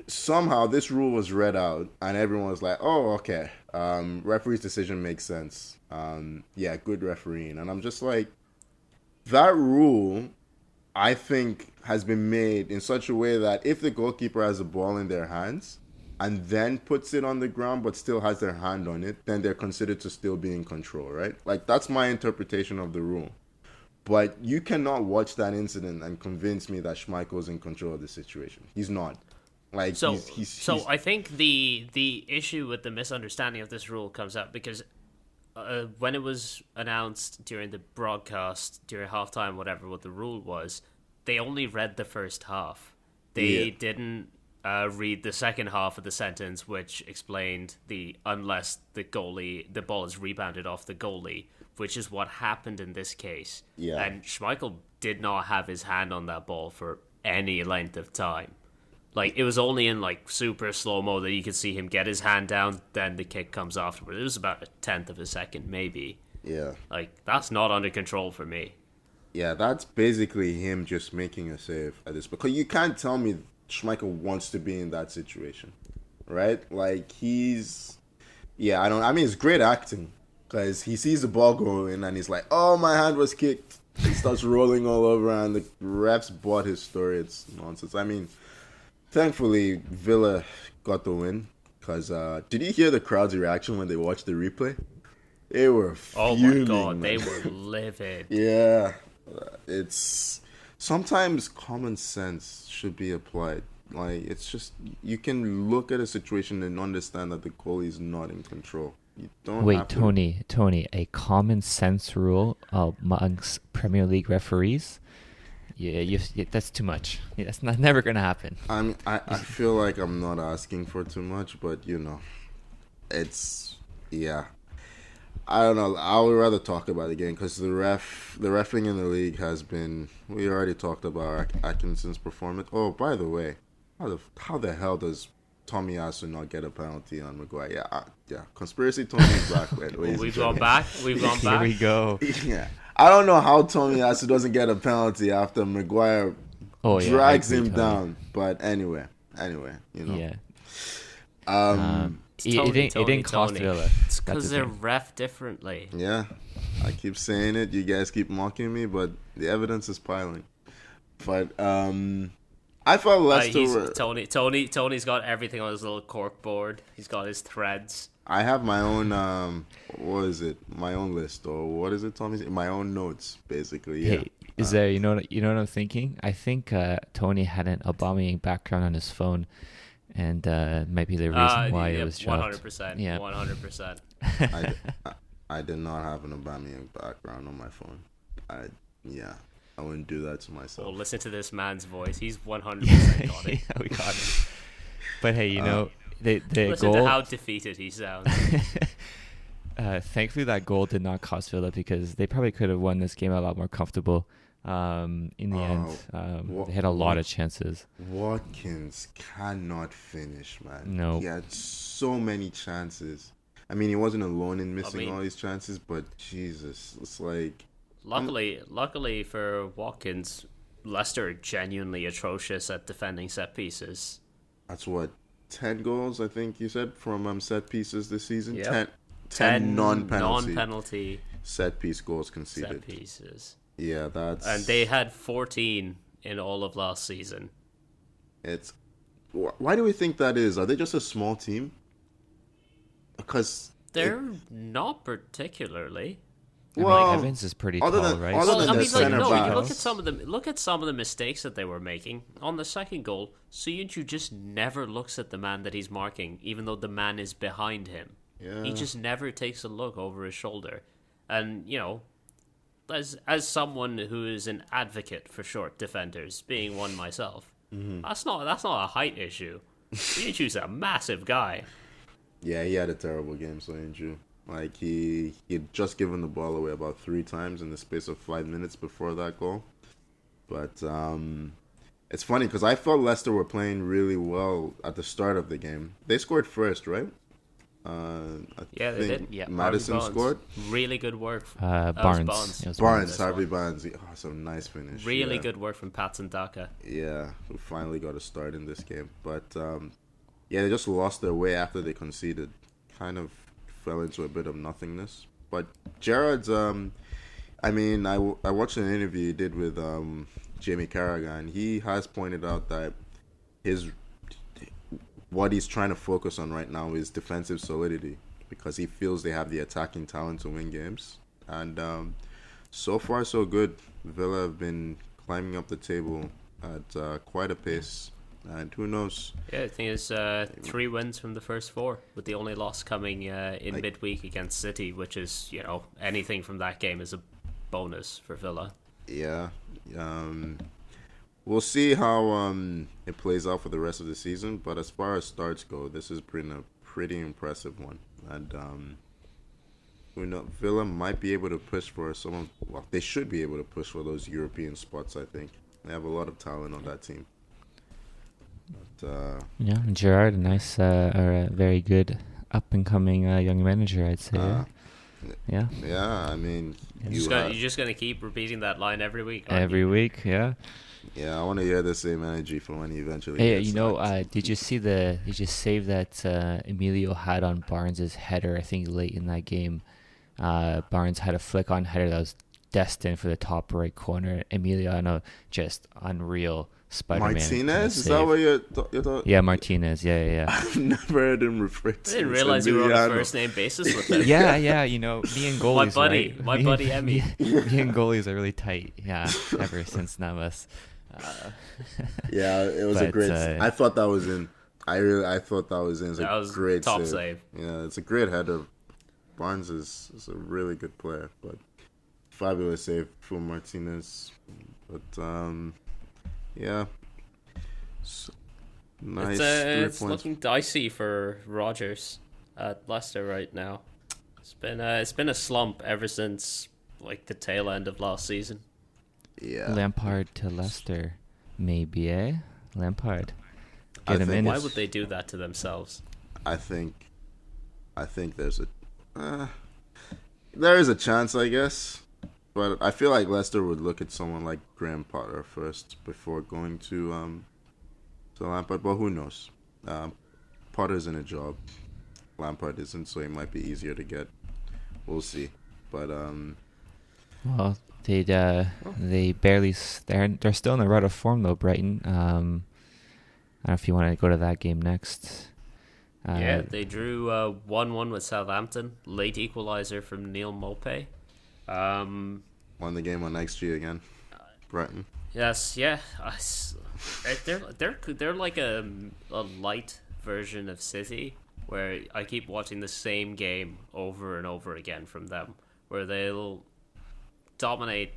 somehow this rule was read out and everyone was like, oh, okay, referee's decision makes sense. Good refereeing. And I'm just like, that rule, I think, has been made in such a way that if the goalkeeper has a ball in their hands and then puts it on the ground but still has their hand on it, then they're considered to still be in control, right? Like, that's my interpretation of the rule. But you cannot watch that incident and convince me that Schmeichel's in control of the situation. He's not. Like, so he's I think the issue with the misunderstanding of this rule comes up because when it was announced during the broadcast, during halftime, whatever what the rule was, they only read the first half. They didn't read the second half of the sentence, which explained unless the ball is rebounded off the goalie, which is what happened in this case. Yeah. And Schmeichel did not have his hand on that ball for any length of time. Like, it was only in, like, super slow-mo that you could see him get his hand down, then the kick comes afterward. It was about a tenth of a second, maybe. Yeah. Like, that's not under control for me. Yeah, that's basically him just making a save at this. Because you can't tell me Schmeichel wants to be in that situation, right? Like, it's great acting. Because he sees the ball go in and he's like, oh, my hand was kicked. He starts rolling all over and the refs bought his story. It's nonsense. I mean, thankfully, Villa got the win. Because did you hear the crowd's reaction when they watched the replay? They were fuming. Oh, my God. Man. They were livid. Yeah. It's... Sometimes common sense should be applied. Like, it's just... You can look at a situation and understand that the goalie is not in control. You don't Wait, Tony, a common sense rule amongst Premier League referees? Yeah, that's too much. Yeah, that's never going to happen. I mean, I feel like I'm not asking for too much, but, it's, yeah. I don't know. I would rather talk about it again because the reffing in the league has been, we already talked about Atkinson's performance. Oh, by the way, how the hell does Tomiyasu not get a penalty on Maguire? Yeah. Conspiracy Tony's back. We've gone back. Here we go. Yeah. I don't know how Tomiyasu doesn't get a penalty after Maguire drags him down. But anyway, Yeah. It didn't cost Villa. It's because they're ref differently. Yeah. I keep saying it. You guys keep mocking me, but the evidence is piling. But I felt Leicester. Tony's got everything on his little cork board. He's got his threads. I have my own what is it? My own list, or what is it, Tommy? My own notes, basically. Yeah. Hey, is there you know what I'm thinking? I think Tony had an Aubameyang background on his phone, and might be the reason why it was dropped. 100%. Yeah, 100%. I did not have an Aubameyang background on my phone. I wouldn't do that to myself. Well, listen to this man's voice. He's 100% got it. Yeah, we got it. But hey, you know. The listen goal, to how defeated he sounds. Thankfully, that goal did not cost Villa because they probably could have won this game a lot more comfortable. In the end, they had a lot of chances. Watkins cannot finish, man. No, he had so many chances. I mean, he wasn't alone in missing all these chances, but Jesus, it's like. Luckily for Watkins, Leicester are genuinely atrocious at defending set pieces. That's what. 10 goals, I think you said, from set pieces this season. Yep. 10 non-penalty set piece goals conceded. Set pieces. Yeah, that's. And they had 14 in all of last season. It's. Why do we think that is? Are they just a small team? Because they're not particularly. Well, Evans is pretty tall, right? Look at some of the mistakes that they were making on the second goal. Soyuncu just never looks at the man that he's marking, even though the man is behind him. Yeah. He just never takes a look over his shoulder. And as someone who is an advocate for short defenders, being one myself, that's not a height issue. Soyuncu's a massive guy. Yeah, he had a terrible game, Soyuncu. Like, he had just given the ball away about 3 times in the space of 5 minutes before that goal. But it's funny because I felt Leicester were playing really well at the start of the game. They scored first, right? They did. Yeah, Madison scored. Really good work. Barnes. Harvey Barnes. Oh, some nice finish. Really good work from Patson Daka. Yeah, who finally got a start in this game. But, they just lost their way after they conceded. Kind of fell into a bit of nothingness. But Gerrard's, I watched an interview he did with Jamie Carragher, and he has pointed out that what he's trying to focus on right now is defensive solidity because he feels they have the attacking talent to win games. And so far, so good. Villa have been climbing up the table at quite a pace. And who knows? Yeah, I think it's 3 wins from the first 4, with the only loss coming in midweek against City, which is, anything from that game is a bonus for Villa. Yeah. We'll see how it plays out for the rest of the season. But as far as starts go, this has been a pretty impressive one. And Villa might be able to push for they should be able to push for those European spots, I think. They have a lot of talent on that team. But, Gerrard, a very good up-and-coming young manager, I'd say. Yeah. I mean, you're just gonna keep repeating that line every week. Every week, yeah. Yeah, I want to hear the same energy for when he eventually. Hey, did you save that Emilio had on Barnes' header? I think late in that game, Barnes had a flick-on header that was destined for the top right corner. Emilio, just unreal. Spider-Man. Martinez? Is that what you thought? Yeah, Martinez. Yeah. I've never heard him refer to. I didn't realize you were on a first name basis with him. Yeah. Me and goalies. My buddy Emmy. Me and goalies are really tight. Yeah, ever since Navas. It was a great. I thought that was in. I thought that was in. That was a great top save. Yeah, it's a great header. Barnes is a really good player, but fabulous save for Martinez. But yeah. Nice. It's looking dicey for Rodgers at Leicester right now. It's been a slump ever since the tail end of last season. Yeah. Lampard to Leicester, maybe, eh? Lampard. Why would they do that to themselves? I think there's there is a chance, I guess. But I feel like Leicester would look at someone like Graham Potter first before going to Lampard. But who knows? Potter's in a job. Lampard isn't, so it might be easier to get. We'll see. But well, they barely they're still in a rut of form though. Brighton. don't know if you want to go to that game next. Yeah, they drew 1-1 with Southampton. Late equalizer from Neil Maupay. Won the game on XG again. Brighton. Yes, yeah. They're like a light version of City, where I keep watching the same game over and over again from them, where they'll dominate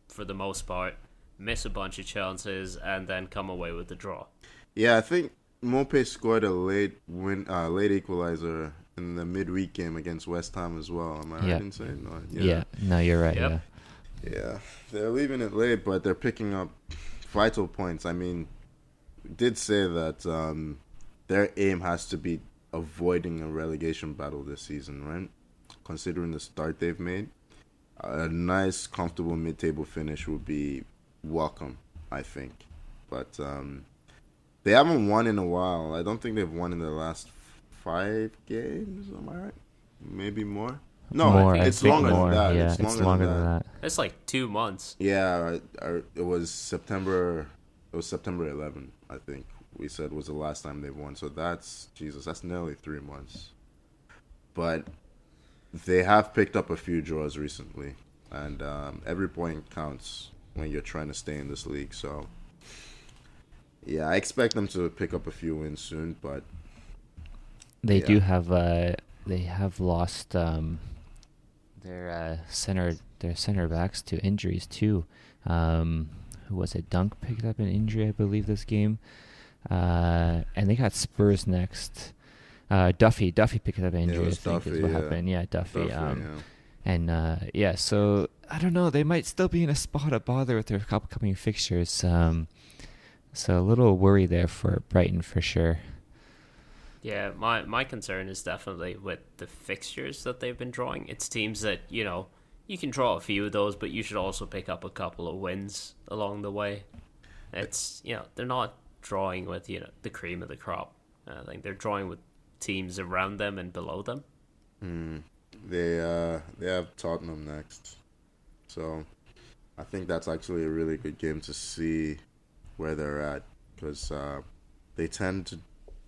for the most part, miss a bunch of chances, and then come away with the draw. Yeah, I think Maupay scored a late equalizer in the midweek game against West Ham as well. Am I right in saying that? Yeah. No, you're right. Yep. Yeah, they're leaving it late, but they're picking up vital points. I mean, did say that their aim has to be avoiding a relegation battle this season, right? Considering the start they've made, a nice, comfortable mid-table finish would be welcome, I think. But they haven't won in a while. I don't think they've won in the last 5 games. Am I right? Maybe more. No, more, it's longer than that. Yeah, it's longer than that. It's like 2 months. Yeah, it was September 11, I think. We said was the last time they won. So that's nearly 3 months. But they have picked up a few draws recently, and every point counts when you're trying to stay in this league. So yeah, I expect them to pick up a few wins soon, but they do have they have lost their center backs to injuries too. Who was it? Dunk picked up an injury, I believe, this game. And they got Spurs next. Duffy picked up an injury, I think is what happened. Yeah, Duffy. And so I don't know. They might still be in a spot of bother with their upcoming fixtures. So a little worry there for Brighton for sure. Yeah, my concern is definitely with the fixtures that they've been drawing. It's teams that, you can draw a few of those, but you should also pick up a couple of wins along the way. It's, they're not drawing with, the cream of the crop. I think they're drawing with teams around them and below them. They have Tottenham next. So I think that's actually a really good game to see where they're at, because they tend to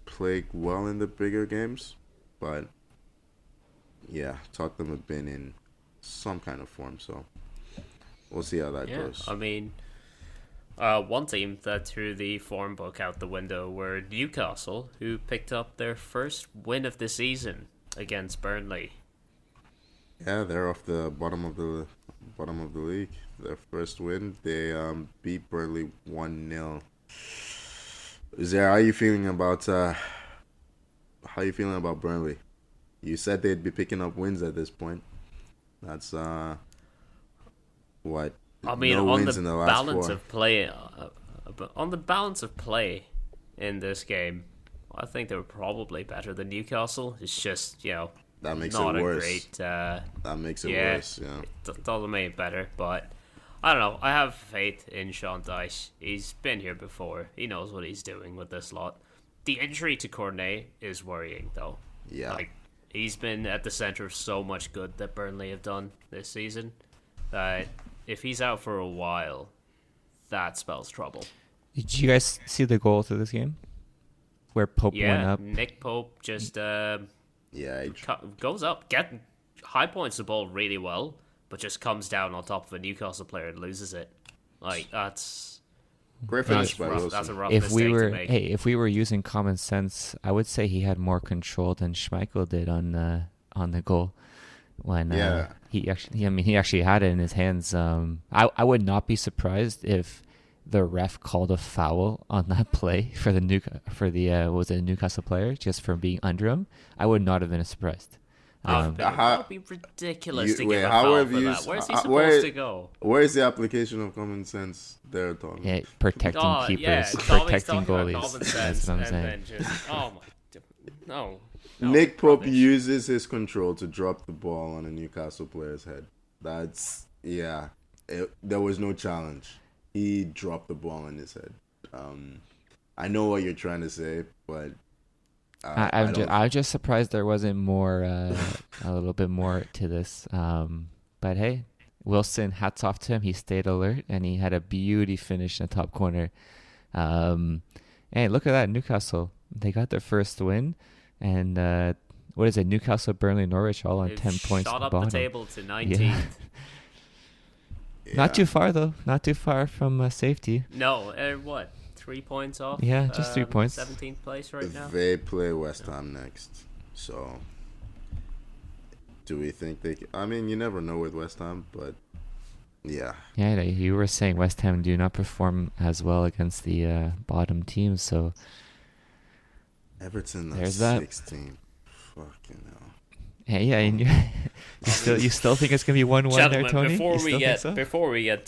play well in the bigger games, but yeah, Tottenham have been in some kind of form, so we'll see how that goes. I mean, one team that threw the form book out the window were Newcastle, who picked up their first win of the season against Burnley. Yeah, they're off the bottom of the league. Their first win, they beat Burnley 1-0. How are you feeling about Burnley? You said they'd be picking up wins at this point. That's what? I mean, no on wins the in the last balance 4. of play, on the balance of play in this game, I think they were probably better than Newcastle. It's just that makes not it a worse. great. That makes it worse. Yeah, it doesn't make it better, but I don't know. I have faith in Sean Dyche. He's been here before. He knows what he's doing with this lot. The injury to Cornet is worrying, though. Yeah. He's been at the center of so much good that Burnley have done this season that if he's out for a while, that spells trouble. Did you guys see the goal to this game? Where Pope went up? Nick Pope just goes up, high points the ball really well, but just comes down on top of a Newcastle player and loses it. That's great finish by rough. Wilson. That's a rough mistake to make. If we were using common sense, I would say he had more control than Schmeichel did on the goal. When he actually had it in his hands. I would not be surprised if the ref called a foul on that play for the Newcastle player just for being under him. I would not have been surprised. That would be ridiculous to give a foul for that. Where's he supposed to go? Where is the application of common sense there, Tom? Yeah, protecting keepers, protecting goalies. That's what I'm saying. No. Nick Pope uses his control to drop the ball on a Newcastle player's head. There was no challenge. He dropped the ball on his head. I know what you're trying to say, but I'm just surprised there wasn't more, a little bit more to this. But hey, Wilson, hats off to him. He stayed alert and he had a beauty finish in the top corner. Hey, look at that, Newcastle. They got their first win, and what is it? Newcastle, Burnley, Norwich, all on They've 10 points. shot at the up bottom. the table to 19th. Yeah. Not too far though. Not too far from safety. No, what? 3 points off? Yeah, just 3 points. 17th place right now. They play West Ham next, so do we think they? I mean, you never know with West Ham, but yeah. Yeah, you were saying West Ham do not perform as well against the bottom teams, so Everton, there's that's that. 16. Fucking hell. Hey, yeah, and you still think it's gonna be 1-1 there, Tony? Before we get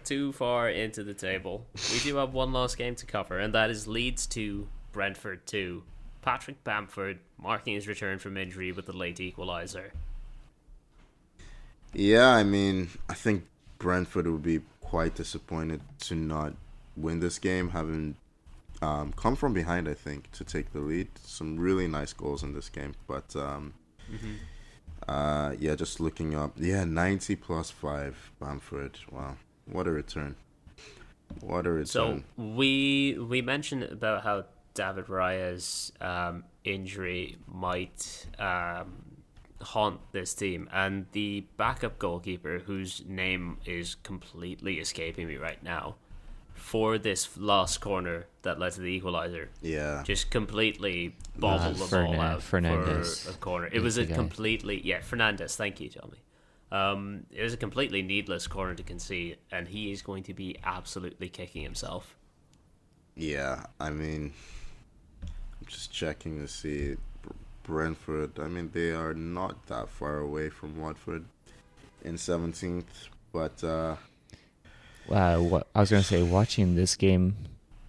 too far into the table, we do have one last game to cover, and that is Leeds 2, Brentford 2. Patrick Bamford marking his return from injury with the late equaliser. Yeah, I mean, I think Brentford would be quite disappointed to not win this game, having come from behind, I think, to take the lead. Some really nice goals in this game, but yeah, just looking up, 90 plus 5, Bamford. Wow, what a return! What a return! So we mentioned about how David Raya's injury might haunt this team, and the backup goalkeeper, whose name is completely escaping me right now, for this last corner that led to the equaliser. Yeah. Just completely bobbled the ball out Fernandes for a corner. It was a completely... Yeah, Fernandes. Thank you, Tommy. It was a completely needless corner to concede, and he is going to be absolutely kicking himself. Yeah, I mean, I'm just checking to see Brentford. I mean, they are not that far away from Watford in 17th, but... what I was gonna say, watching this game,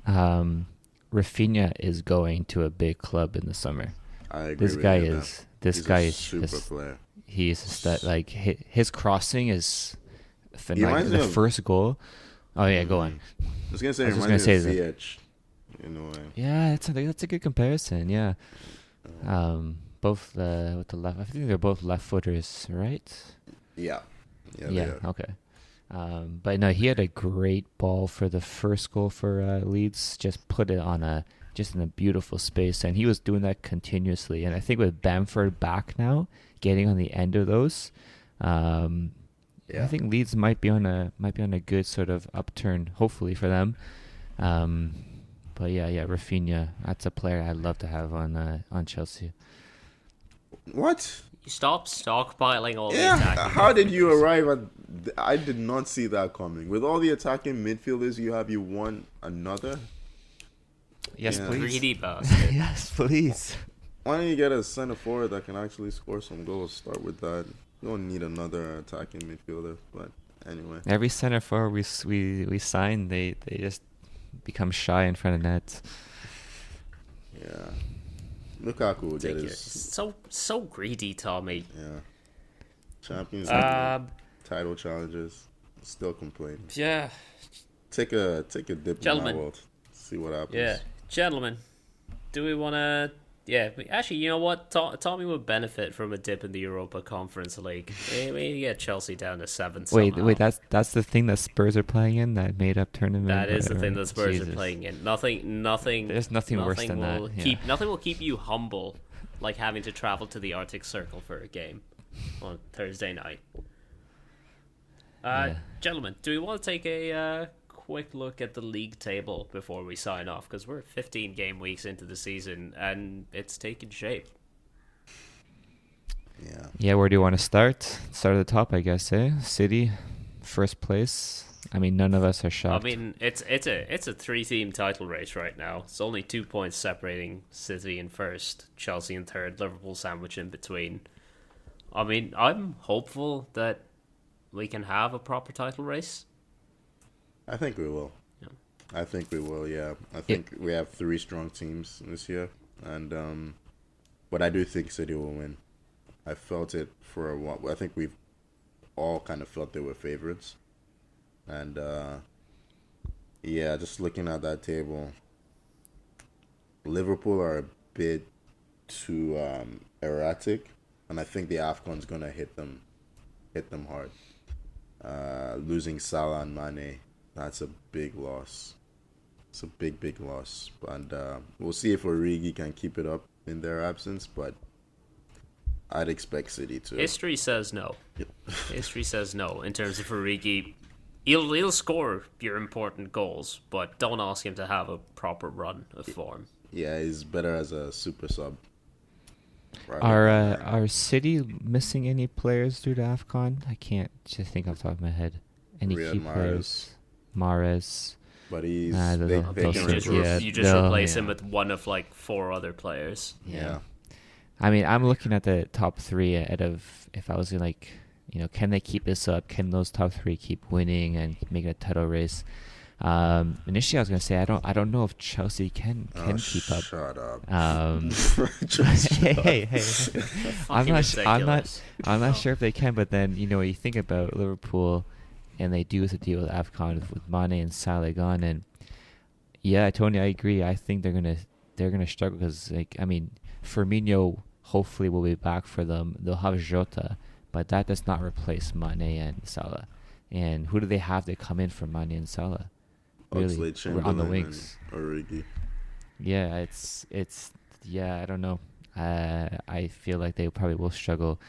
Rafinha is going to a big club in the summer. I agree. This guy is super just, player. He's just that, like, his crossing is reminds the me of- first goal. Oh yeah, go on. I was gonna say, I was just reminds gonna me say of Ziyech, in a way. Yeah, that's a good comparison. Yeah, both with the left. I think they're both left footers, right? Yeah. Yeah. Yeah. They are. Okay. But no, he had a great ball for the first goal for Leeds. Just put it on in a beautiful space, and he was doing that continuously. And I think with Bamford back now, getting on the end of those, I think Leeds might be on a good sort of upturn, hopefully for them. But yeah, Rafinha, that's a player I'd love to have on Chelsea. What? You stop stockpiling all the Yeah. attacking How did you midfielders. arrive at? I did not see that coming. With all the attacking midfielders you want another? Yes, Yeah. please. Greedy bastard. Yes, please. Why don't you get a center forward that can actually score some goals? Start with that. You don't need another attacking midfielder. But anyway. Every center forward we sign, they just become shy in front of net. Yeah. Lukaku will get You're his so greedy, Tommy. Champions League title challenges. Still complaining. Yeah. Take a dip Gentlemen. in my world. See what happens. Yeah, gentlemen, do we want to? Yeah, actually, you know what? Tommy would benefit from a dip in the Europa Conference League. We get Chelsea down to 7th. Wait, somehow. that's the thing that Spurs are playing in, that made up tournament. That is the thing Or- that Spurs Jesus. are playing in. Nothing. There's nothing worse than that, will yeah. Nothing will keep you humble, like having to travel to the Arctic Circle for a game on Thursday night. Yeah. Gentlemen, do we want to take a quick look at the league table before we sign off? Because we're 15 game weeks into the season and it's taking shape. Yeah, where do you want to start? Start at the top, I guess, eh? City, first place. I mean, none of us are shocked. I mean, it's a 3-team title race right now. It's only 2 points separating City in first, Chelsea in third, Liverpool sandwiched in between. I mean, I'm hopeful that we can have a proper title race. I think we will. Yeah. I think we will, yeah. I think we have 3 strong teams this year. And but I do think City will win. I felt it for a while. I think we've all kind of felt they were favorites. And yeah, just looking at that table, Liverpool are a bit too erratic, and I think the AFCON's gonna hit them hard. Losing Salah and Mane, that's a big loss. It's a big loss, and we'll see if Origi can keep it up in their absence. But I'd expect City to. History says no. Yep. History says no in terms of Origi. He'll score your important goals, but don't ask him to have a proper run of form. Yeah, he's better as a super sub. Are City missing any players due to AFCON? I can't just think off the top of my head. Any key players? Mahrez. But he's you just replace him with one of like 4 other players. Yeah. I mean, I'm looking at the top 3 out of, if I was like, can they keep this up? Can those top 3 keep winning and make it a title race? Initially, I was gonna say I don't know if Chelsea can keep up. Shut up. Hey. I'm not sure if they can. But then you think about Liverpool, and they do have to deal with AFCON with Mane and Salah gone, and yeah, Tony, I agree. I think they're gonna struggle because Firmino hopefully will be back for them. They'll have Jota, but that does not replace Mane and Salah. And who do they have to come in for Mane and Salah? Really, on the wings. Origi. Yeah, it's I don't know. I feel like they probably will struggle.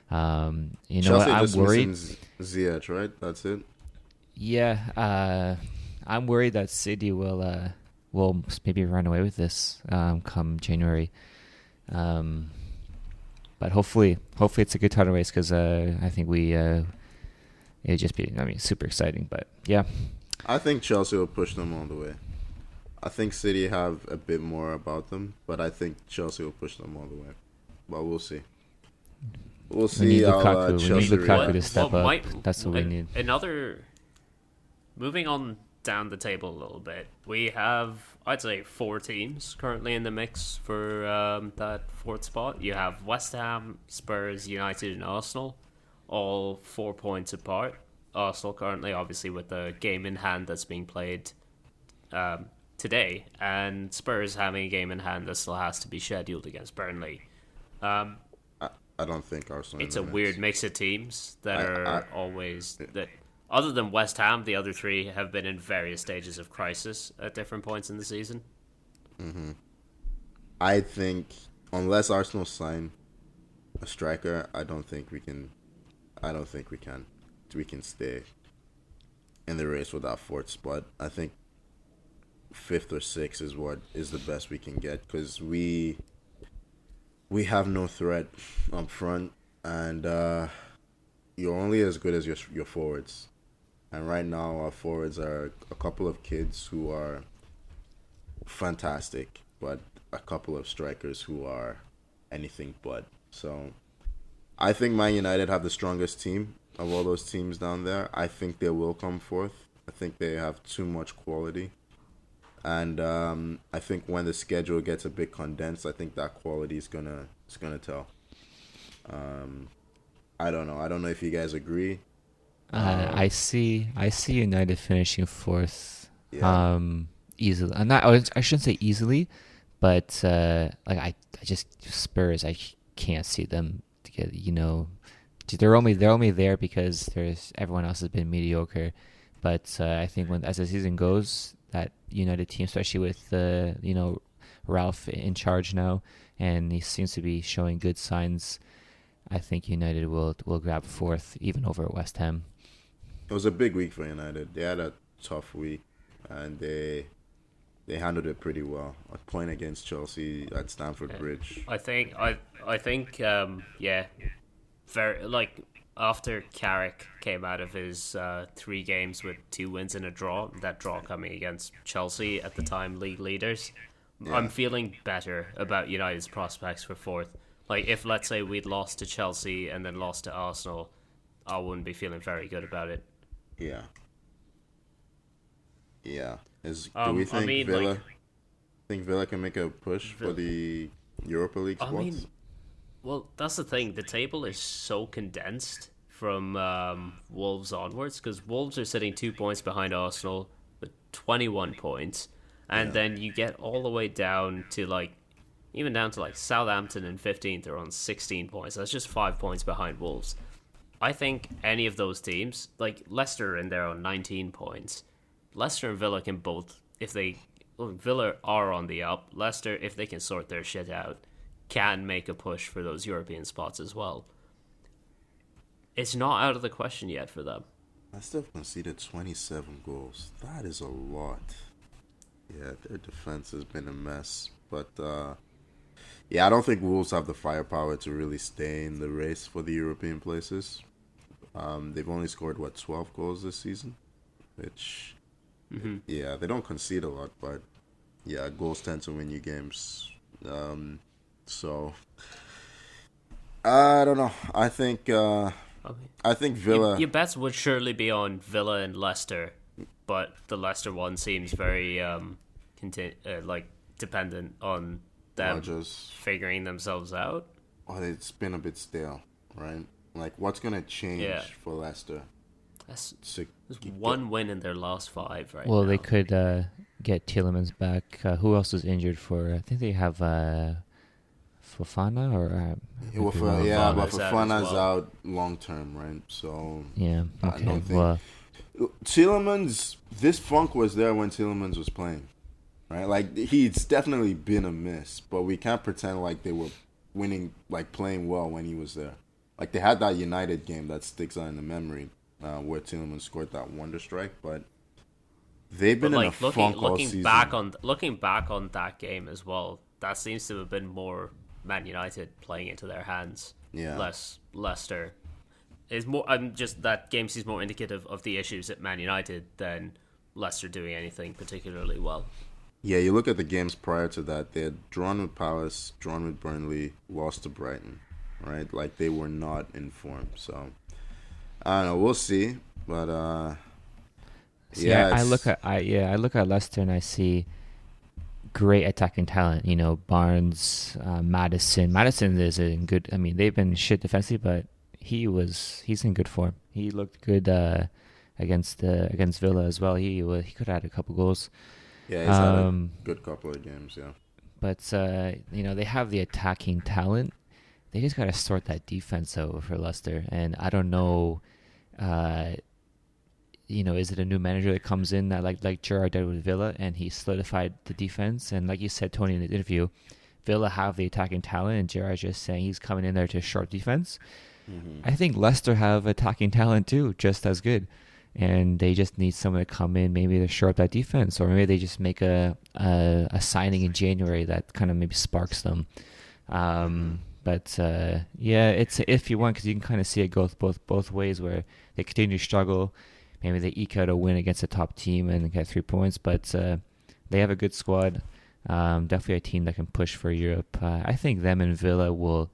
Chelsea what? I'm worried. Ziyech, right? That's it. Yeah, I'm worried that City will maybe run away with this come January. But hopefully it's a good title race because I think it'd just be super exciting. But yeah. I think Chelsea will push them all the way. I think City have a bit more about them, but I think Chelsea will push them all the way. But we'll see. We'll see. We need Chelsea Lukaku to step up. That's what we need. Moving on down the table a little bit, we have, I'd say, 4 teams currently in the mix for that 4th spot. You have West Ham, Spurs, United, and Arsenal, all 4 points apart. Arsenal currently, obviously, with the game in hand that's being played today, and Spurs having a game in hand that still has to be scheduled against Burnley. I don't think Arsenal. It's a weird mix of teams that are always that. Other than West Ham, the other 3 have been in various stages of crisis at different points in the season. Mm-hmm. I think unless Arsenal sign a striker, I don't think we can. We can stay in the race with that 4th spot. I think 5th or 6th is what is the best we can get because we have no threat up front, and you're only as good as your forwards. And right now, our forwards are a couple of kids who are fantastic, but a couple of strikers who are anything but. So I think Man United have the strongest team of all those teams down there. I think they will come 4th. I think they have too much quality. And I think when the schedule gets a bit condensed, I think that quality is gonna tell. I don't know. I don't know if you guys agree. I see United finishing 4th. Yeah. Easily. I shouldn't say easily, but I just Spurs. I can't see them to get. They're only there because everyone else has been mediocre. But I think as the season goes, that United team, especially with Ralf in charge now, and he seems to be showing good signs, I think United will grab 4th, even over West Ham. It was a big week for United. They had a tough week, and they handled it pretty well. A point against Chelsea at Stamford Bridge. I think very after Carrick came out of his 3 games with 2 wins and a draw, that draw coming against Chelsea at the time league leaders, I'm feeling better about United's prospects for 4th. If let's say we'd lost to Chelsea and then lost to Arsenal, I wouldn't be feeling very good about it. Yeah. Do we think Villa can make a push for the Europa League spots? Well, that's the thing. The table is so condensed from Wolves onwards, because Wolves are sitting 2 points behind Arsenal with 21 points, and then you get all the way down to even down to Southampton in 15th are on 16 points. That's just 5 points behind Wolves. I think any of those teams, Leicester in there on 19 points, Leicester and Villa can both, if they look, Villa are on the up. Leicester, if they can sort their shit out, can make a push for those European spots as well. It's not out of the question yet for them. Leicester have conceded 27 goals. That is a lot. Yeah, their defense has been a mess. But, yeah, I don't think Wolves have the firepower to really stay in the race for the European places. They've only scored, 12 goals this season? Which, yeah, they don't concede a lot, but, yeah, goals tend to win you games. So, I don't know. I think Villa... Your bets would surely be on Villa and Leicester, but the Leicester one seems very dependent on them figuring themselves out. Oh, it's been a bit stale, right? Like, what's going to change for Leicester? There's one win in their last 5 right now. Well, they could get Tielemans back. Who else is injured for? I think they have Fofana or... but Fofana's out long term, right? So yeah, okay. I don't think... Tielemans, this funk was there when Tielemans was playing, right? Like, he's definitely been a miss, but we can't pretend like they were winning, like playing well when he was there. Like, they had that United game that sticks out in the memory where Tielemans scored that wonder strike, but they've been in a funk all season. Looking back on that game as well, that seems to have been more Man United playing into their hands, less Leicester. Is more. That game seems more indicative of the issues at Man United than Leicester doing anything particularly well. Yeah, you look at the games prior to that; they had drawn with Palace, drawn with Burnley, lost to Brighton, right? Like, they were not in form. So I don't know. We'll see, but I look at Leicester and I see great attacking talent. You know, Barnes, Maddison. Maddison is in good. I mean, they've been shit defensively, but he's in good form. He looked good against Villa as well. He could have had a couple goals. Yeah, he's had a good couple of games. Yeah, but they have the attacking talent. They just got to sort that defense out for Leicester, and I don't know. Is it a new manager that comes in that like Gerrard did with Villa, and he solidified the defense? And like you said, Tony, in the interview, Villa have the attacking talent, and Gerrard's just saying he's coming in there to short defense. Mm-hmm. I think Leicester have attacking talent too, just as good, and they just need someone to come in, maybe to shore up that defense, or maybe they just make a signing in January that kind of maybe sparks them. But it's an iffy one because you can kind of see it go both ways, where they continue to struggle. Maybe they eke out a win against a top team and get 3 points, but they have a good squad. Definitely a team that can push for Europe. I think them and Villa will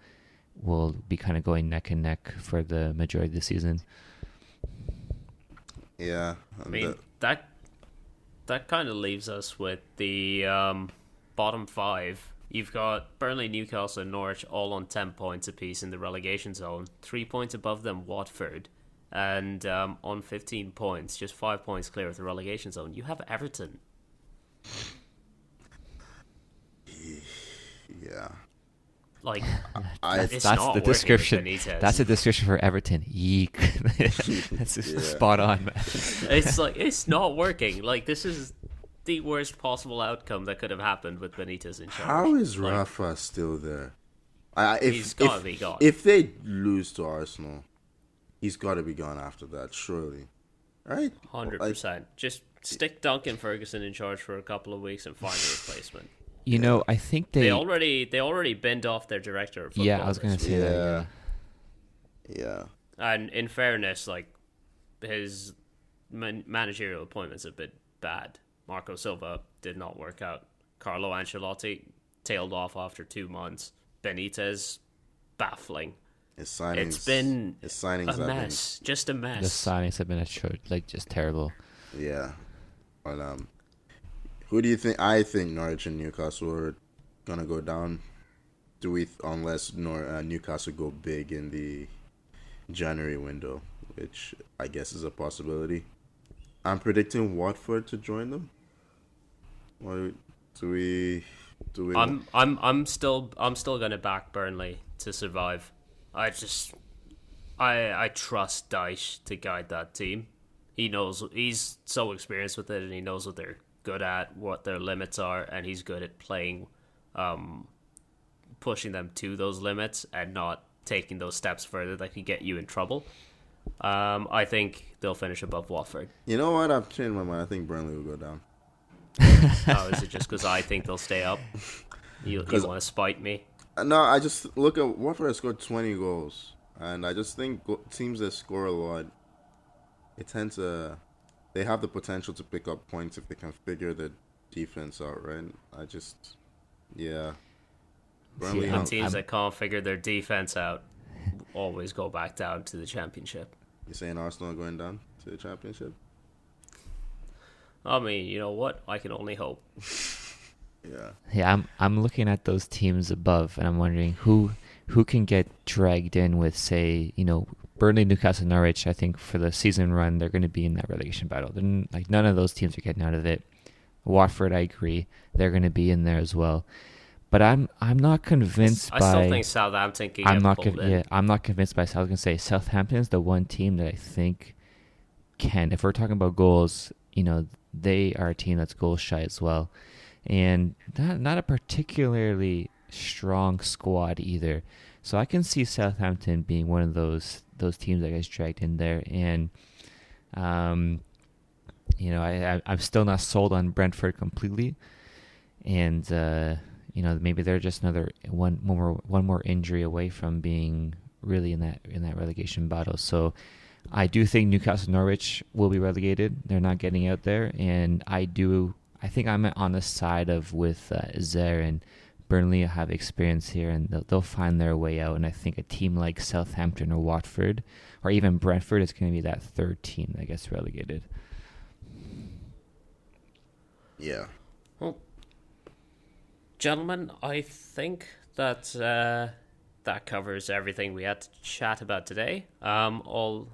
be kind of going neck and neck for the majority of the season. Yeah, I mean that kind of leaves us with the bottom 5. You've got Burnley, Newcastle, and Norwich all on 10 points apiece in the relegation zone. 3 points above them, Watford, and on 15 points, just 5 points clear of the relegation zone. You have Everton. Yeah. Like, that's the description. That's a description for Everton. Yeek. That's spot on, man. It's not working. Like, this is the worst possible outcome that could have happened with Benitez in charge. How is Rafa still there? He's got to be gone. If they lose to Arsenal, he's got to be gone after that, surely. Right? 100%. Just stick Duncan Ferguson in charge for a couple of weeks and find a replacement. I think they already binned off their director of football. Yeah, I was going to say that. Yeah. And in fairness, like, his managerial appointments have been bad. Marco Silva did not work out. Carlo Ancelotti tailed off after 2 months. Benitez, baffling. It's been a mess. Just a mess. The signings have been just terrible. Yeah. But who do you think? I think Norwich and Newcastle are gonna go down. Unless Newcastle go big in the January window, which I guess is a possibility. I'm predicting Watford to join them. What do we? I'm still gonna back Burnley to survive. I trust Dyche to guide that team. He knows, he's so experienced with it, and he knows what they're good at what their limits are, and he's good at playing, pushing them to those limits and not taking those steps further that can get you in trouble. I think they'll finish above Watford. You know what? I've changed my mind. I think Burnley will go down. Oh, is it just because I think they'll stay up? You want to spite me? No, I just look at Watford has scored 20 goals, and I just think teams that score a lot, they have the potential to pick up points if they can figure the defense out, right? Burnley, teams that can't figure their defense out always go back down to the Championship. You saying Arsenal are going down to the Championship? I mean, you know what? I can only hope. Yeah, I'm looking at those teams above, and I'm wondering who can get dragged in with, say, Burnley, Newcastle, Norwich. I think for the season run, they're going to be in that relegation battle. Like, none of those teams are getting out of it. Watford, I agree, they're going to be in there as well. But I'm not convinced I still think Southampton can get pulled in. Yeah, I'm not convinced by Southampton. I was going to say Southampton is the one team that I think can. If we're talking about goals, they are a team that's goal shy as well, and not a particularly strong squad either. So I can see Southampton being one of those teams that gets dragged in there, and I'm still not sold on Brentford completely, and maybe they're just another one more injury away from being really in that relegation battle. So I do think Newcastle, Norwich will be relegated. They're not getting out there, and I think I'm on the side of with Zer and Burnley have experience here, and they'll find their way out. And I think a team like Southampton or Watford or even Brentford is going to be that third team that gets relegated. Yeah. Well, gentlemen, I think that that covers everything we had to chat about today. All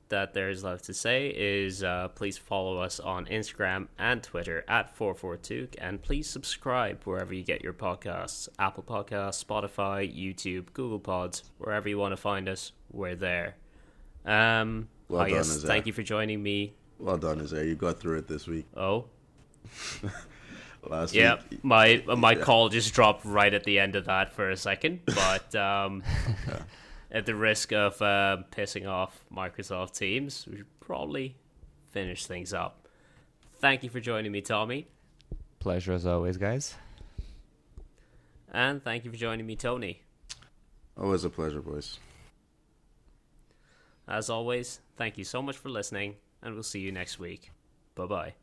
that there is left to say is please follow us on Instagram and Twitter at 442, and please subscribe wherever you get your podcasts. Apple Podcasts, Spotify, YouTube, Google Pods, wherever you want to find us, we're there. Well done, Azar. Thank you for joining me. Well done, Azar. You got through it this week. Oh. Last week. My Yeah. call just dropped right at the end of that for a second, but at the risk of pissing off Microsoft Teams, we should probably finish things up. Thank you for joining me, Tommy. Pleasure as always, guys. And thank you for joining me, Tony. Always a pleasure, boys. As always, thank you so much for listening, and we'll see you next week. Bye-bye.